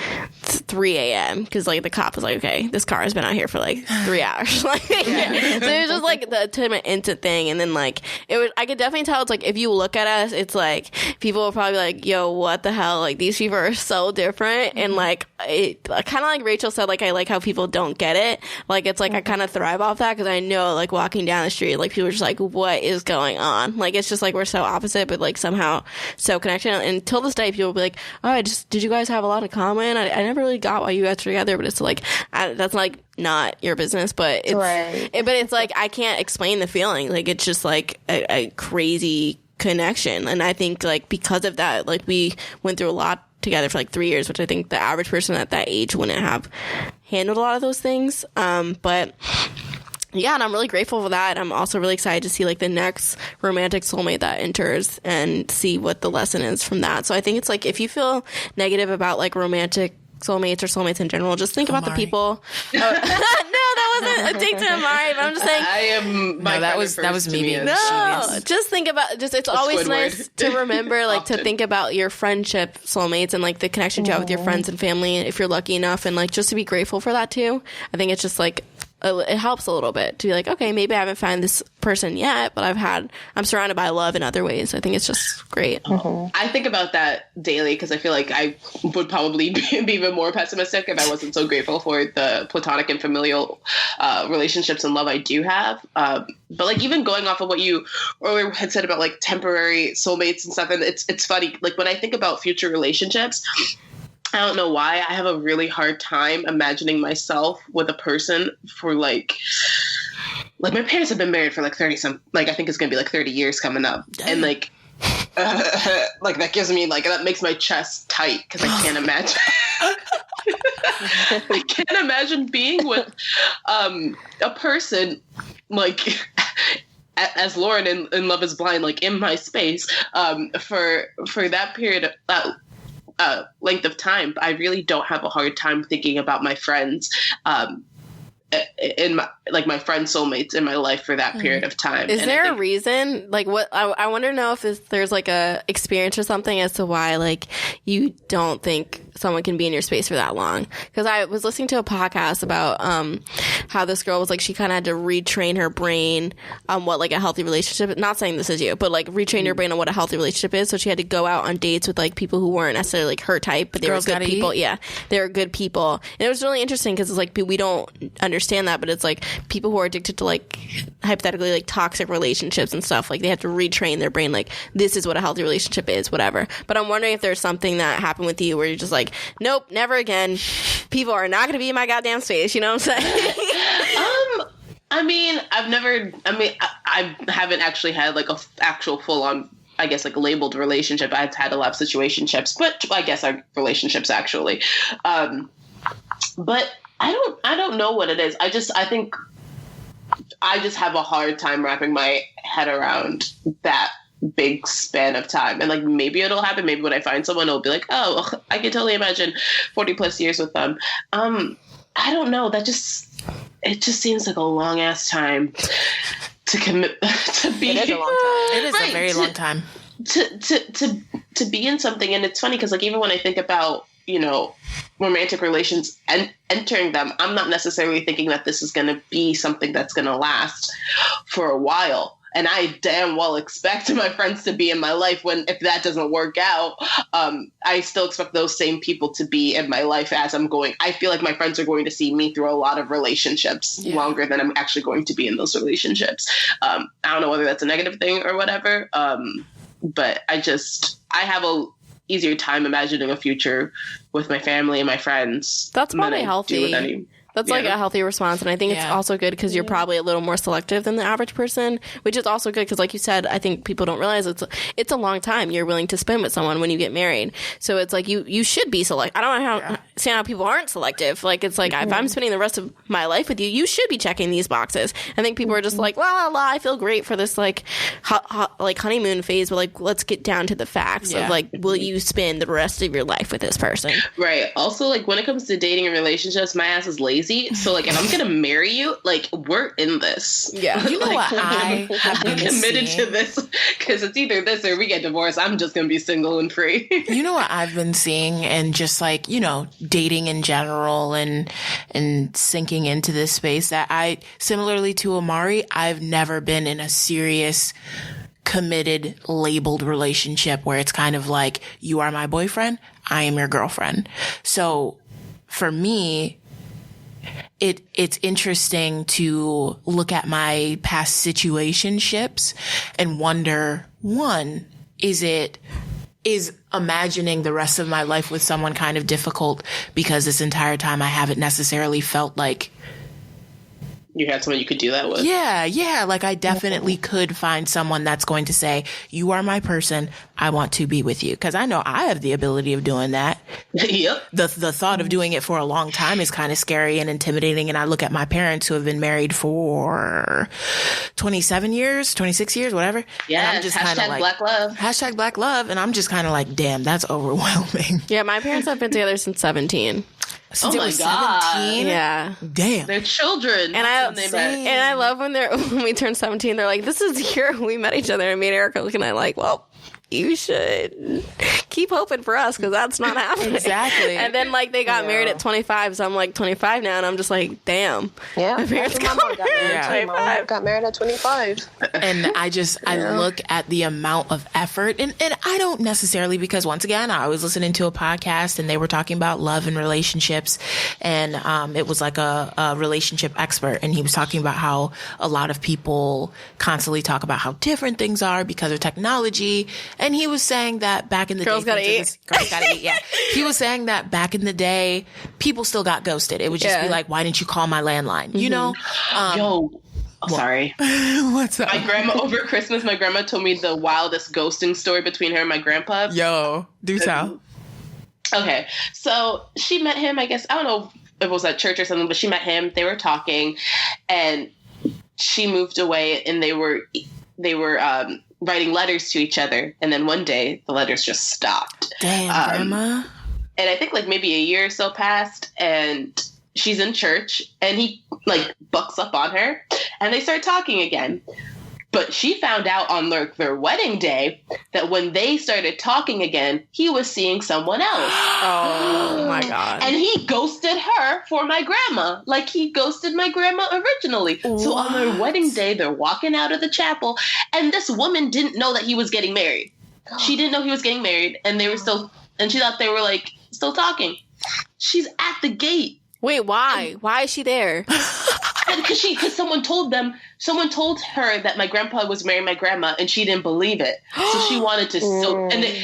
3 a.m. because like the cop was like, okay, this car has been out here for like 3 hours. Like, so it was just like the ultimate instant thing. And then like it was, I could definitely tell it's like if you look at us, it's like people will probably be like, yo, what the hell? Like these people are so different. And like it kind of like Rachel said, like I like how people don't get it. Like it's like I kind of thrive off that because I know like walking down the street, like people are just like, what is going on? Like it's just like we're so opposite, but like somehow so connected. And until this day, people will be like, oh, did you guys have a lot in common? I never really got why you guys were together, but it's like that's like not your business. But it's but it's like I can't explain the feeling. Like it's just like a crazy connection. And I think like because of that, like we went through a lot together for like 3 years, which I think the average person at that age wouldn't have handled a lot of those things. But yeah, and I'm really grateful for that. I'm also really excited to see like the next romantic soulmate that enters and see what the lesson is from that. So I think it's like if you feel negative about like romantic soulmates or soulmates in general, just think about the people. No, that wasn't a dig to Amari, but I'm just saying. I am. That was me being just think about. It's always nice to remember, like to think about your friendship soulmates and like the connection you have with your friends and family, if you're lucky enough, and like just to be grateful for that too. I think it's just like it helps a little bit to be like, okay, maybe I haven't found this person yet, but I'm surrounded by love in other ways. I think it's just great. I think about that daily because I feel like I would probably be even more pessimistic if I wasn't so grateful for the platonic and familial relationships and love I do have. But like even going off of what you earlier had said about like temporary soulmates and stuff, and it's funny. Like when I think about future relationships, I don't know why I have a really hard time imagining myself with a person for like my parents have been married for like 30 some, like I think it's gonna be like 30 years coming up. Damn. And like that gives me like, that makes my chest tight because I can't imagine. I can't imagine being with a person like as Lauren in Love Is Blind, like in my space for that period of length of time. I really don't have a hard time thinking about my friends in my friend soulmates in my life for that period of time. Is there a reason? Like what I wonder know if there's like a experience or something as to why like you don't think someone can be in your space for that long. Because I was listening to a podcast about how this girl was like, she kind of had to retrain her brain on what like a healthy relationship, not saying this is you, but like retrain your brain on what a healthy relationship is. So she had to go out on dates with like people who weren't necessarily like her type, but they were good people. Yeah, they were good people. And it was really interesting because it's like we don't understand that, but it's like people who are addicted to like hypothetically like toxic relationships and stuff, like they have to retrain their brain like this is what a healthy relationship is, whatever. But I'm wondering if there's something that happened with you where you're just like, nope, never again. People are not going to be in my goddamn space. You know what I'm saying? I haven't actually had like a actual full on, I guess, like labeled relationship. I've had a lot of situationships, but I guess are relationships actually. But I don't know what it is. I think I just have a hard time wrapping my head around that big span of time. And like, maybe it'll happen. Maybe when I find someone, it'll be like, oh, I can totally imagine 40 plus years with them. I don't know. It just seems like a long ass time to commit to be. It is a long time. It is a very long time to be in something. And it's funny because like, even when I think about, romantic relations and entering them, I'm not necessarily thinking that this is going to be something that's going to last for a while. And I damn well expect my friends to be in my life if that doesn't work out, I still expect those same people to be in my life as I'm going. I feel like my friends are going to see me through a lot of relationships longer than I'm actually going to be in those relationships. I don't know whether that's a negative thing or whatever. But I have a easier time imagining a future with my family and my friends. That's probably healthy. That's like a healthy response. And I think it's also good because you're probably a little more selective than the average person, which is also good because, like you said, I think people don't realize it's a long time you're willing to spend with someone when you get married. So it's like you should be selective. I don't know understand how people aren't selective. Like, it's like, if I'm spending the rest of my life with you, you should be checking these boxes. I think people are just like, la, la, la, I feel great for this, like, like honeymoon phase, but, like, let's get down to the facts of, like, will you spend the rest of your life with this person? Right. Also, like, when it comes to dating and relationships, my ass is lazy. So, like, if I'm going to marry you, like, we're in this. Yeah. You know like, what I have been committed seeing? to this, because it's either this or we get divorced. I'm just going to be single and free. You know what I've been seeing, and just, like, you know, dating in general and sinking into this space, that I, similarly to Amari, I've never been in a serious, committed, labeled relationship where it's kind of like, you are my boyfriend, I am your girlfriend. So for me, it's interesting to look at my past situationships and wonder, one, is imagining the rest of my life with someone kind of difficult because this entire time I haven't necessarily felt like You had someone you could do that with? Yeah. Like, I definitely could find someone that's going to say, you are my person, I want to be with you. Because I know I have the ability of doing that. Yep. The thought of doing it for a long time is kind of scary and intimidating. And I look at my parents who have been married for 27 years, 26 years, whatever. Yeah, and I'm just kind of like, Black Love. Hashtag Black Love. And I'm just kind of like, damn, that's overwhelming. Yeah, my parents have been together since 17. Since Oh they my were God. 17? Yeah. Damn. They're children. And I love when we turn 17, they're like, this is the year we met each other. And me and Erica looking at it like, well, you should keep hoping for us because that's not happening. Exactly. And then, like, they got married at 25, so I'm like 25 now, and I'm just like, damn. Yeah, my parents got married at 25. My mom got married at 25. And I look at the amount of effort, and I don't necessarily, because once again, I was listening to a podcast and they were talking about love and relationships, and it was like a relationship expert, and he was talking about how a lot of people constantly talk about how different things are because of technology. And he was saying that back in the Girls day, gotta eat. Girls gotta eat. Yeah, he was saying that back in the day, people still got ghosted. It would just be like, "Why didn't you call my landline?" You know? Sorry. What's up? My grandma over Christmas. My grandma told me the wildest ghosting story between her and my grandpa. Yo, do tell. Okay, so she met him. I guess I don't know if it was at church or something, but she met him. They were talking, and she moved away, and they were writing letters to each other, and then one day the letters just stopped. Damn, Grandma. And I think like maybe a year or so passed, and she's in church, and he like bucks up on her, and they start talking again. But she found out on their wedding day that when they started talking again, he was seeing someone else. Oh my God. And he ghosted her for my grandma, like he ghosted my grandma originally. What? So on their wedding day, they're walking out of the chapel, and this woman didn't know that he was getting married. She didn't know he was getting married, and they were and she thought they were like still talking. She's at the gate. Wait, why? Why is she there? Because someone told her that my grandpa was marrying my grandma, and she didn't believe it. So she wanted to.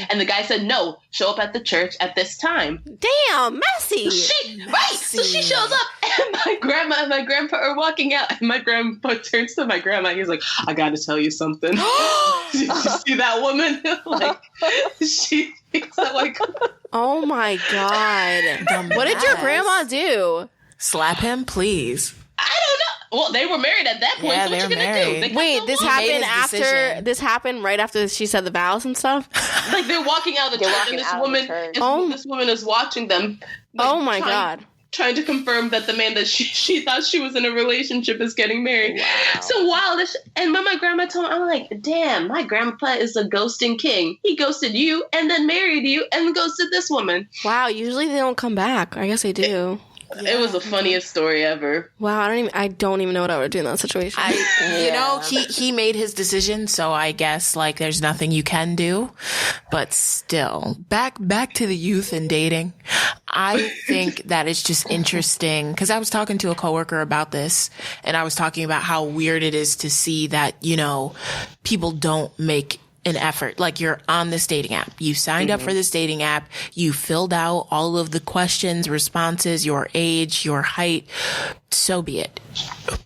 And the guy said, no, show up at the church at this time. Damn, messy. So she shows up, and my grandma and my grandpa are walking out, and my grandpa turns to my grandma. He's like, I got to tell you something. Did you see that woman? Like, she thinks that like. Oh my God. What did your grandma do? Slap him, please. I don't know. Well, they were married at that point. Yeah, so what you they're gonna married. do? Wait, this happened after. decision. This happened right after she said the vows and stuff. Like they're walking out of the church, and this woman is watching them. Like, oh my God. Trying to confirm that the man that she thought she was in a relationship is getting married. Wow. So wild. And when my grandma told me, I'm like, damn, my grandpa is a ghosting king. He ghosted you and then married you and ghosted this woman. Wow. Usually they don't come back. I guess they do. It was the funniest story ever. Wow, I don't even know what I would do in that situation. You know, he made his decision, so I guess like there's nothing you can do. But still, back to the youth and dating. I think that it's just interesting because I was talking to a coworker about this, and I was talking about how weird it is to see that, you know, people don't make an effort. Like, you're on this dating app. You signed up for this dating app. You filled out all of the questions, responses, your age, your height. So be it.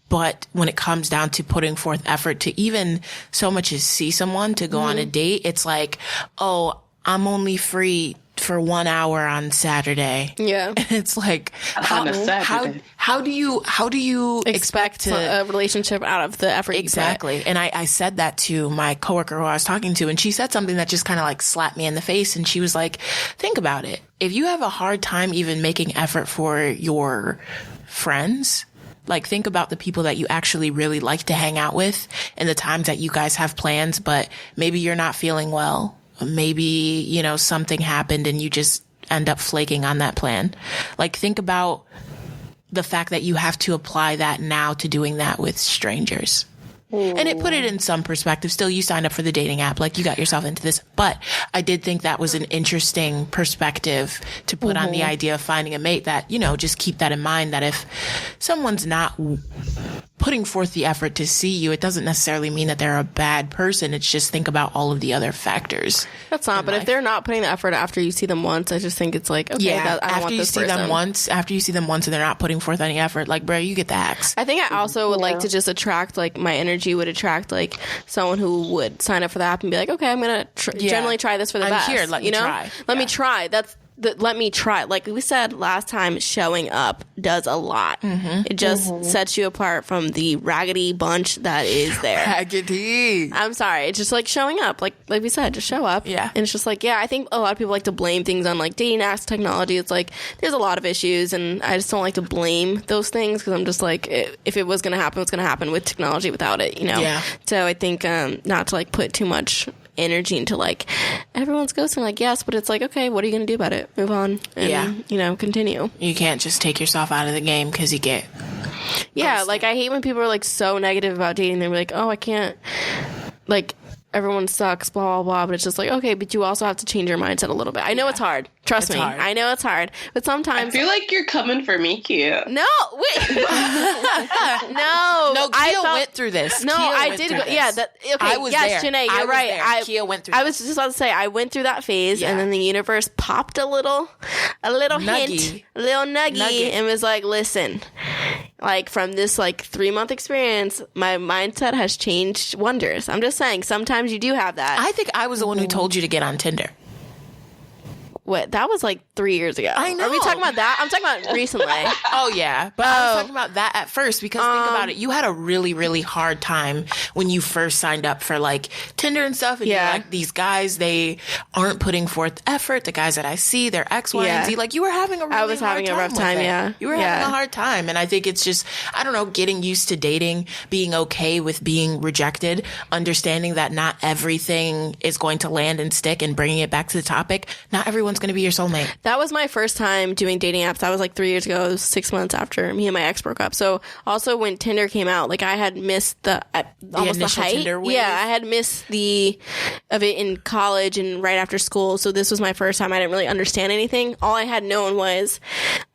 But when it comes down to putting forth effort to even so much as see someone, to go on a date, it's like, oh, I'm only free for 1 hour on Saturday. Yeah. And it's like, how do you expect to a relationship out of the effort? Exactly. And I said that to my coworker who I was talking to, and she said something that just kind of like slapped me in the face. And she was like, think about it. If you have a hard time even making effort for your friends, like, think about the people that you actually really like to hang out with and the times that you guys have plans, but maybe you're not feeling well. Maybe, you know, something happened and you just end up flaking on that plan. Like, think about the fact that you have to apply that now to doing that with strangers. And it put it in some perspective. Still, you signed up for the dating app. Like, you got yourself into this. But I did think that was an interesting perspective to put on the idea of finding a mate, that, you know, just keep that in mind, that if someone's not putting forth the effort to see you, it doesn't necessarily mean that they're a bad person. It's just, think about all of the other factors. That's not, but life. If they're not putting the effort after you see them once, I just think it's like, okay, I don't want this person. After you see them once and they're not putting forth any effort, like, bro, you get the axe. I think I also would like to just attract, like, my energy would attract, like, someone who would sign up for the app and be like, okay, I'm going to generally try this for the best. Here, let me try. Let me try. Let me try. Like we said last time, showing up does a lot. It just sets you apart from the raggedy bunch that is there. Raggedy. I'm sorry. It's just like showing up. Like we said, just show up. Yeah. And it's just like, I think a lot of people like to blame things on like dating apps, technology. It's like, there's a lot of issues, and I just don't like to blame those things, because I'm just like, if it was going to happen, it's going to happen with technology, without it, you know? Yeah. So I think not to like put too much energy into like everyone's ghosting, like, yes, but it's like, okay, what are you gonna do about it? Move on and you know, continue. You can't just take yourself out of the game because you get ghosted. Like, I hate when people are like so negative about dating. They're like, oh, I can't, like, everyone sucks, blah, blah, blah. But it's just like, okay, but you also have to change your mindset a little bit. I know it's hard. Trust me. Hard. I know it's hard. But sometimes... I feel like you're coming for me, Kia. No, wait. No, Kia went through this. No, I did. Yeah, that, okay. I was there. Janae, you're right. Kia went through I was just about to say, I went through that phase, and then the universe popped a little hint, a little nugget, and was like, listen, like, from this like 3-month experience, my mindset has changed wonders. I'm just saying, sometimes you do have that. I think I was the one who told you to get on Tinder. What? That was like 3 years ago. I know. Are we talking about that? I'm talking about recently. Oh, yeah. But I was talking about that at first, because think about it. You had a really, really hard time when you first signed up for like Tinder and stuff. And you're like, these guys, they aren't putting forth effort. The guys that I see, they're X, Y, and Z. Like, you were having a really hard time. I was having a rough time, You were having a hard time. And I think it's just, I don't know, getting used to dating, being okay with being rejected, understanding that not everything is going to land and stick, and bringing it back to the topic. Not everyone's going to be your soulmate. That was my first time doing dating apps. That was like 3 years ago. It was 6 months after me and my ex broke up. So also when Tinder came out, like, I had missed almost the height. Tinder wave. Yeah, I had missed of it in college and right after school. So this was my first time. I didn't really understand anything. All I had known was,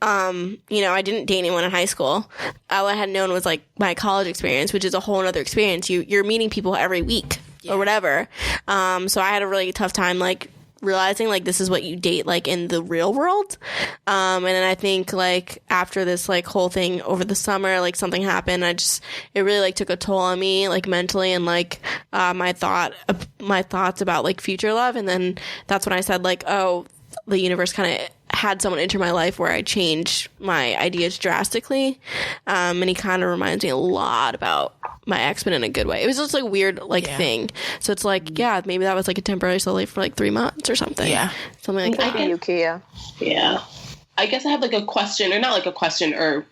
you know, I didn't date anyone in high school. All I had known was like my college experience, which is a whole other experience. You're meeting people every week or whatever. So I had a really tough time, like, realizing like this is what you date like in the real world. And then I think like after this like whole thing over the summer, like something happened. It really like took a toll on me, like mentally, and like my thoughts about like future love. And then that's when I said like, oh, the universe kind of had someone enter my life where I changed my ideas drastically. And he kind of reminds me a lot about my ex, but in a good way. It was just like a weird like thing. So it's like, maybe that was like a temporary soulmate for like 3 months or something. Yeah. Something like that. You, Kia. Yeah. I guess I have like a question, or not like a question, or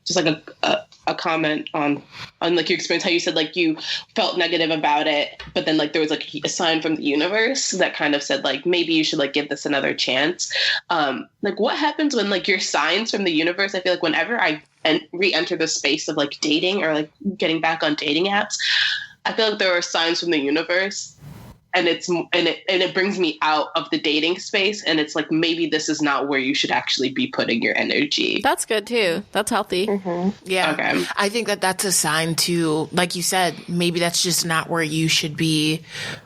just like a comment on like your experience, how you said like you felt negative about it, but then like there was like a sign from the universe that kind of said like maybe you should like give this another chance. Like what happens when like your signs from the universe, I feel like whenever I re-enter the space of like dating or like getting back on dating apps, I feel like there are signs from the universe and it brings me out of the dating space, and it's like, maybe this is not where you should actually be putting your energy. That's good too. That's healthy. Yeah. Okay. I think that's a sign to, like you said, maybe that's just not where you should be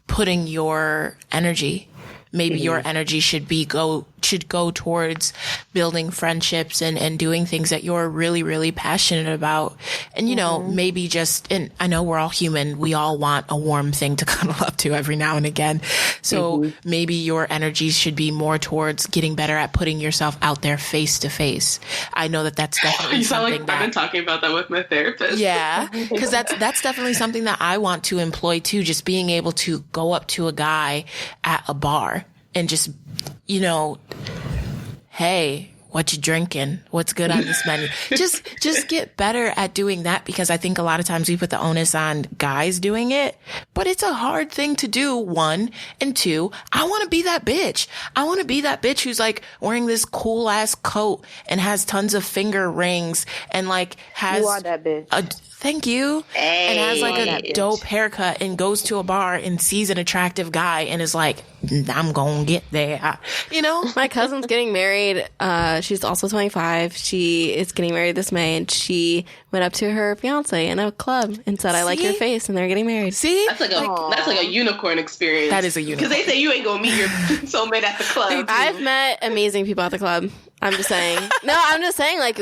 putting your energy. Maybe your energy should go towards building friendships and doing things that you're really, really passionate about. And, you know, maybe just, and I know we're all human. We all want a warm thing to cuddle up to every now and again. So maybe your energy should be more towards getting better at putting yourself out there face to face. I know that's definitely you sound something like I've been talking about that with my therapist. Yeah, because that's definitely something that I want to employ too. Just being able to go up to a guy at a bar and just, you know, hey, what you drinking? What's good on this menu? Just get better at doing that, because I think a lot of times we put the onus on guys doing it, but it's a hard thing to do, one. And two, I want to be that bitch. I want to be that bitch who's like wearing this cool ass coat and has tons of finger rings and like has. You are that bitch. Thank you. Hey. And has like a dope haircut and goes to a bar and sees an attractive guy and is like, I'm gonna get there. You know? My cousin's getting married. She's also 25. She is getting married this May, and she went up to her fiance in a club and said, I like your face, and they're getting married. See? That's like a unicorn experience. That is a unicorn. Because they say you ain't gonna meet your soulmate at the club. I've met amazing people at the club. I'm just saying. No, I'm just saying, like,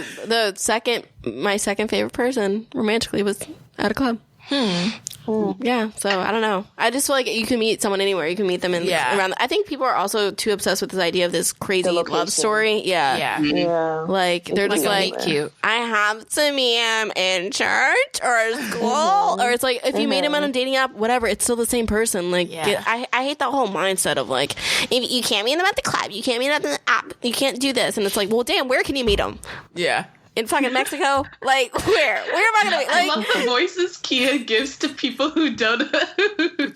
my second favorite person romantically was at a club. Yeah, so I don't know. I just feel like you can meet someone anywhere. You can meet them around. I think people are also too obsessed with this idea of this crazy love story. Yeah. Like, they're just like, cute. I have to meet him in church or school. Or it's like, if you meet him on a dating app, whatever, it's still the same person. Like, I hate that whole mindset of like, if you can't meet them at the club, you can't meet them at the app, you can't do this. And it's like, well, damn, where can you meet them? Yeah. In fucking Mexico? Like, where am I gonna be? Like, I love the voices Kia gives to people who don't.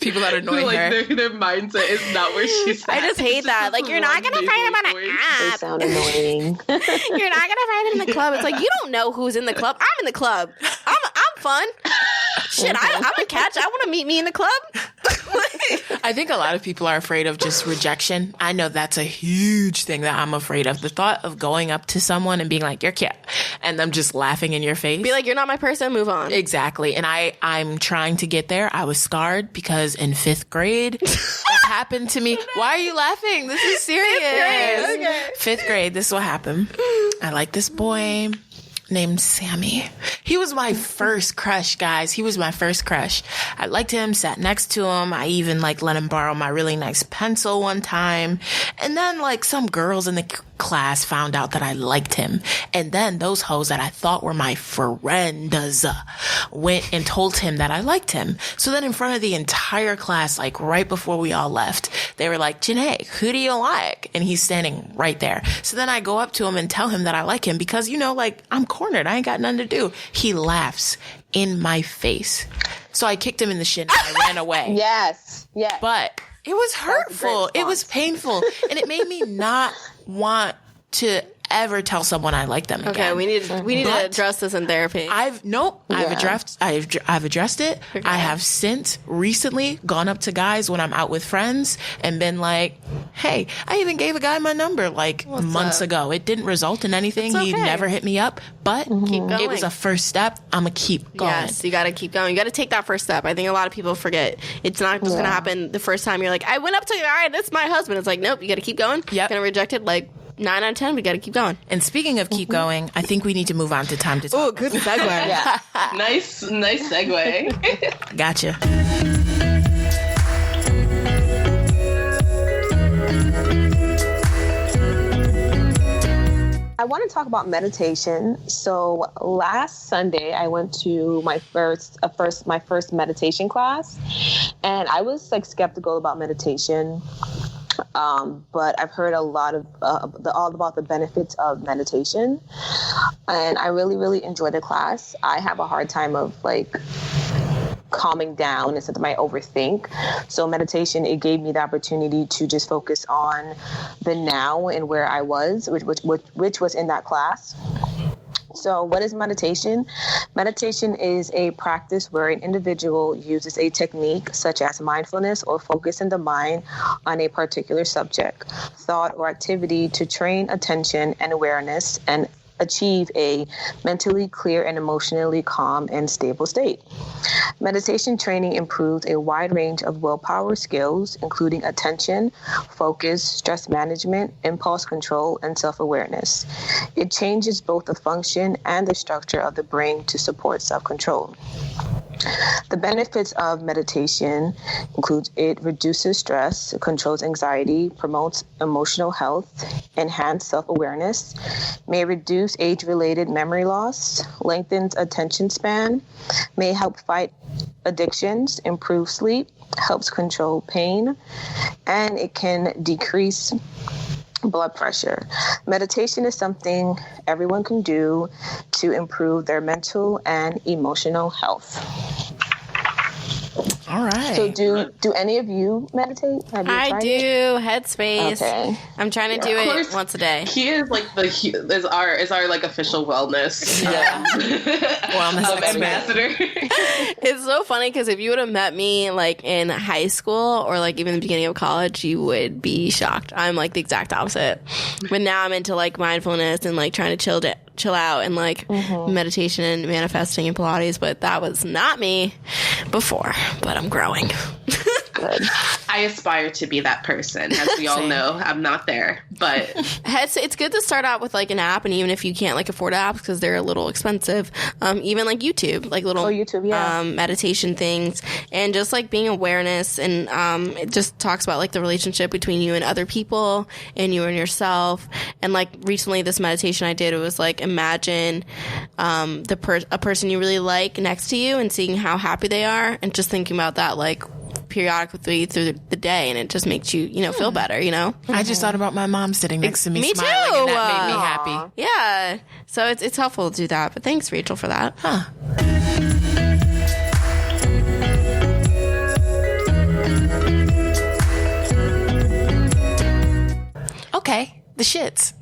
People that annoy her. Their mindset is not where she's at. I just hate that. Like, you're not gonna find him on an They app. sound annoying. You're not gonna find him in the club. It's like, you don't know who's in the club. I'm in the club. I'm fun. Shit, I'm a catch. I want to meet me in the club. I think a lot of people are afraid of just rejection. I know that's a huge thing that I'm afraid of. The thought of going up to someone and being like, you're cute, and them just laughing in your face. Be like, you're not my person, move on. Exactly. And I'm trying to get there. I was scarred because in 5th grade, that happened to me. Why are you laughing? This is serious. 5th grade. Okay. 5th grade, this is what happened. I like this boy named Sammy. He was my first crush, guys. He was my first crush. I liked him, sat next to him. I even like let him borrow my really nice pencil one time. And then like some girls in the class found out that I liked him. And then those hoes that I thought were my friends went and told him that I liked him. So then in front of the entire class, like right before we all left, they were like, Janae, who do you like? And he's standing right there. So then I go up to him and tell him that I like him because, you know, like I'm cornered. I ain't got nothing to do. He laughs in my face. So I kicked him in the shin and I ran away. Yes. But it was hurtful. It was painful. And it made me not want to ever tell someone I like them again. Okay, we need to address this in therapy. I've addressed it. Okay. I have since recently gone up to guys when I'm out with friends and been like, hey, I even gave a guy my number like months ago. It didn't result in anything. Okay. He never hit me up, but it was a first step. I'm going to keep going. Yes, you got to keep going. You got to take that first step. I think a lot of people forget. It's not just going to happen the first time you're like, I went up to, all right, that's my husband. It's like, nope, you got to keep going. Yep. Going to reject it like 9 out of 10, we got to keep going. And speaking of keep going, I think we need to move on to time to talk. Oh, good segue. Yeah. Nice segue. Gotcha. I want to talk about meditation. So last Sunday, I went to my first meditation class, and I was like skeptical about meditation. But I've heard a lot of all about the benefits of meditation, and I really, really enjoyed the class. I have a hard time of like calming down and something I overthink. So meditation, it gave me the opportunity to just focus on the now and where I was, which was in that class, So what is meditation? Meditation is a practice where an individual uses a technique such as mindfulness or focus in the mind on a particular subject, thought, or activity to train attention and awareness and achieve a mentally clear and emotionally calm and stable state. Meditation training improves a wide range of willpower skills, including attention, focus, stress management, impulse control, and self-awareness. It changes both the function and the structure of the brain to support self-control. The benefits of meditation include it reduces stress, controls anxiety, promotes emotional health, enhances self-awareness, may reduce age-related memory loss, lengthens attention span, may help fight addictions, improve sleep, helps control pain, and it can decrease blood pressure. Meditation is something everyone can do to improve their mental and emotional health. All right. So do any of you meditate? Have you I do. It? Headspace. Okay. I'm trying to do it once a day. He is like is our like official wellness wellness ambassador. It's so funny because if you would have met me like in high school or like even the beginning of college, you would be shocked. I'm like the exact opposite. But now I'm into like mindfulness and like trying to chill out and like meditation and manifesting and Pilates, but that was not me before, but I'm growing. Good. I aspire to be that person. As we all know, I'm not there, but it's good to start out with like an app, and even if you can't like afford apps because they're a little expensive, even like YouTube, like little YouTube, meditation things, and just like being awareness, and it just talks about like the relationship between you and other people and you and yourself. And like recently this meditation I did, it was like imagine a person you really like next to you and seeing how happy they are, and just thinking about that like periodically through the day, and it just makes you feel better, I just thought about my mom sitting next to me Me smiling, too. and that made me happy. Yeah, so it's helpful to do that, but thanks Rachel for that. Okay, the shits.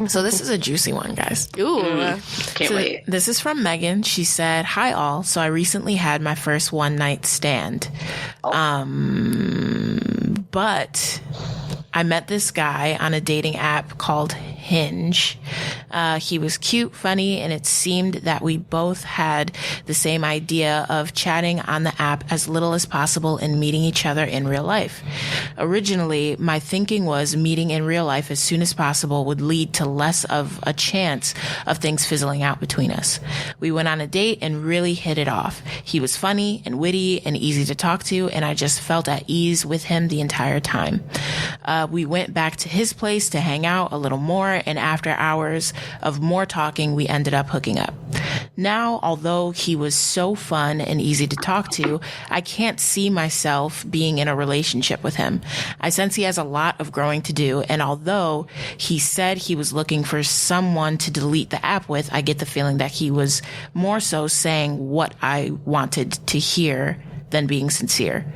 So this is a juicy one, guys. Ooh. can't wait. This is from Megan. She said, "Hi all. So I recently had my first one night stand. But I met this guy on a dating app called Hinge. He was cute, funny, and it seemed that we both had the same idea of chatting on the app as little as possible and meeting each other in real life. Originally, my thinking was meeting in real life as soon as possible would lead to less of a chance of things fizzling out between us. We went on a date and really hit it off. He was funny and witty and easy to talk to, and I just felt at ease with him the entire time. We went back to his place to hang out a little more, and after hours of more talking, we ended up hooking up. Now, although he was so fun and easy to talk to, I can't see myself being in a relationship with him. I sense he has a lot of growing to do, and although he said he was looking for someone to delete the app with, I get the feeling that he was more so saying what I wanted to hear than being sincere.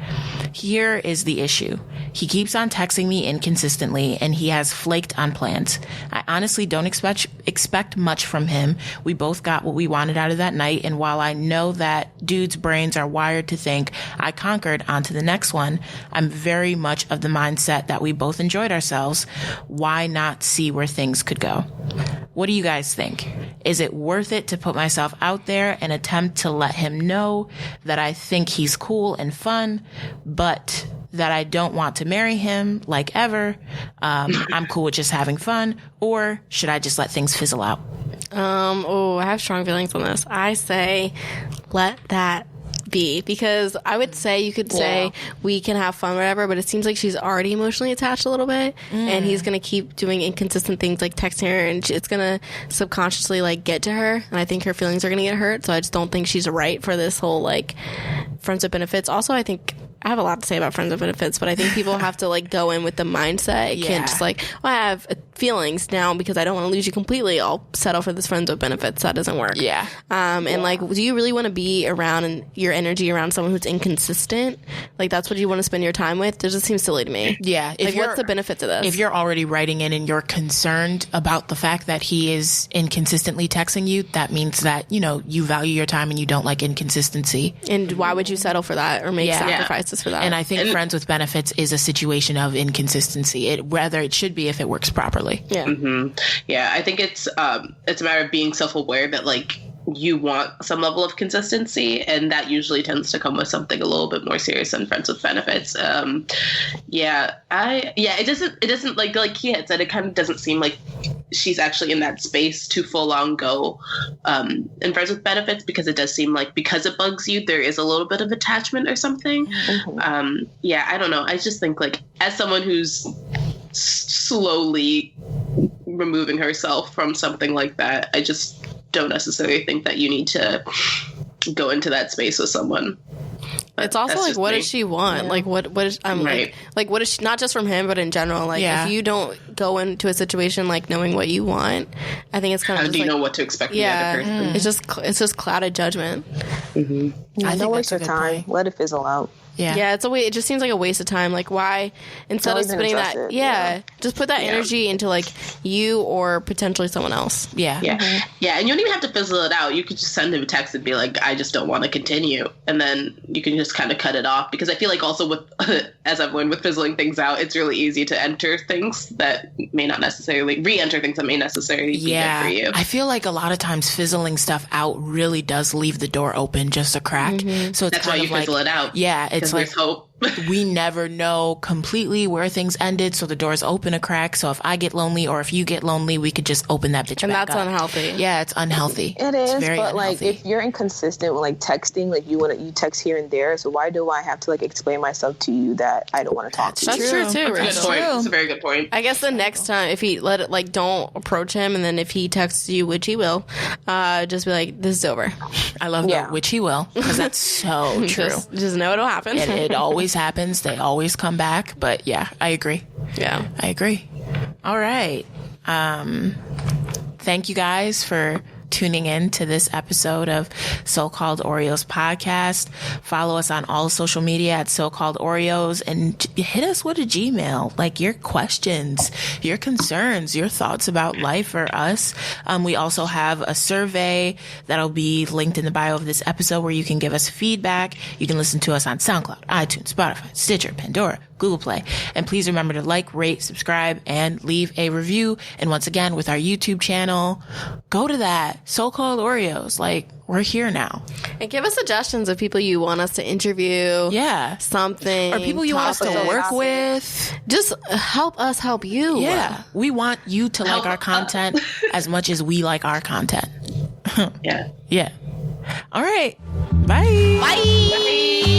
Here is the issue. He keeps on texting me inconsistently, and he has flaked on plans. I honestly don't expect much from him. We both got what we wanted out of that night, and while I know that dudes' brains are wired to think I conquered, on to the next one, I'm very much of the mindset that we both enjoyed ourselves. Why not see where things could go? What do you guys think? Is it worth it to put myself out there and attempt to let him know that I think he's cool and fun, but that I don't want to marry him like ever? I'm cool with just having fun, or should I just let things fizzle out? I have strong feelings on this. I say let that be, because I would say you could say we can have fun, whatever, but it seems like she's already emotionally attached a little bit, and he's gonna keep doing inconsistent things like texting her, and it's gonna subconsciously like get to her, and I think her feelings are gonna get hurt. So I just don't think she's right for this whole like friends with benefits. Also, I think I have a lot to say about friends with benefits, but I think people have to like go in with the mindset. You can't just like, I have feelings now because I don't want to lose you completely. I'll settle for this friends with benefits. That doesn't work. Yeah. And like, do you really want to be around and your energy around someone who's inconsistent? Like, that's what you want to spend your time with? It just seems silly to me. Yeah. Like, what's the benefit to this? If you're already writing in and you're concerned about the fact that he is inconsistently texting you, that means that, you know, you value your time and you don't like inconsistency. And why would you settle for that or make sacrifices for that? And I think friends with benefits is a situation of inconsistency. Rather, it should be if it works properly. Yeah. Mm-hmm. Yeah, I think it's a matter of being self-aware that like you want some level of consistency, and that usually tends to come with something a little bit more serious than friends with benefits. It doesn't like he had said, it kind of doesn't seem like she's actually in that space to full on go in friends with benefits, because it does seem like because it bugs you, there is a little bit of attachment or something. Mm-hmm. I don't know. I just think like as someone who's slowly removing herself from something like that, I just don't necessarily think that you need to go into that space with someone. But it's also like, what does she want? Yeah. Like, what is, right. like, what is she, not just from him, but in general, like, if you don't go into a situation, like, knowing what you want, I think it's kind of how do you know what to expect from the other person? It's just clouded judgment. Mm-hmm. I don't waste your time. Point. Let it fizzle out. Yeah, it just seems like a waste of time. Like, why, instead of spending that, just put that energy into, like, you or potentially someone else. Yeah, and you don't even have to fizzle it out. You could just send him a text and be like, I just don't want to continue. And then you can just kind of cut it off. Because I feel like also with, as I've learned with fizzling things out, it's really easy to enter things that may not necessarily, re-enter things that may necessarily be good for you. I feel like a lot of times fizzling stuff out really does leave the door open just a crack. Mm-hmm. So it's that's why you fizzle it out. Yeah, it's like hope. We never know completely where things ended, so the door's open a crack. So if I get lonely or if you get lonely, we could just open that bitch and back that's up. Unhealthy. Yeah, it's unhealthy. It is, it's very but unhealthy. Like if you're inconsistent with like texting, like you text here and there, so why do I have to like explain myself to you that I don't want to talk to you? That's true too. That's a good point. That's a very good point. I guess the next time, if he don't approach him, and then if he texts you, which he will, just be like, this is over. I love that, which he will, because that's so true. Just know it'll happen. And it always happens. They always come back. But yeah, I agree. Yeah, I agree. All right. Thank you guys for tuning in to this episode of So Called Oreos podcast. Follow us on all social media at So Called Oreos, and hit us with a Gmail, like your questions, your concerns, your thoughts about life or us. We also have a survey that'll be linked in the bio of this episode where you can give us feedback. You can listen to us on SoundCloud, iTunes, Spotify, Stitcher, Pandora, Google Play. And please remember to like, rate, subscribe, and leave a review. And once again, with our YouTube channel, go to that. So Called Oreos. Like, we're here now. And give us suggestions of people you want us to interview. Yeah. Something. Or people you want us to work with. Just help us help you. Yeah. We want you to like our content as much as we like our content. Yeah. Yeah. All right. Bye. Bye.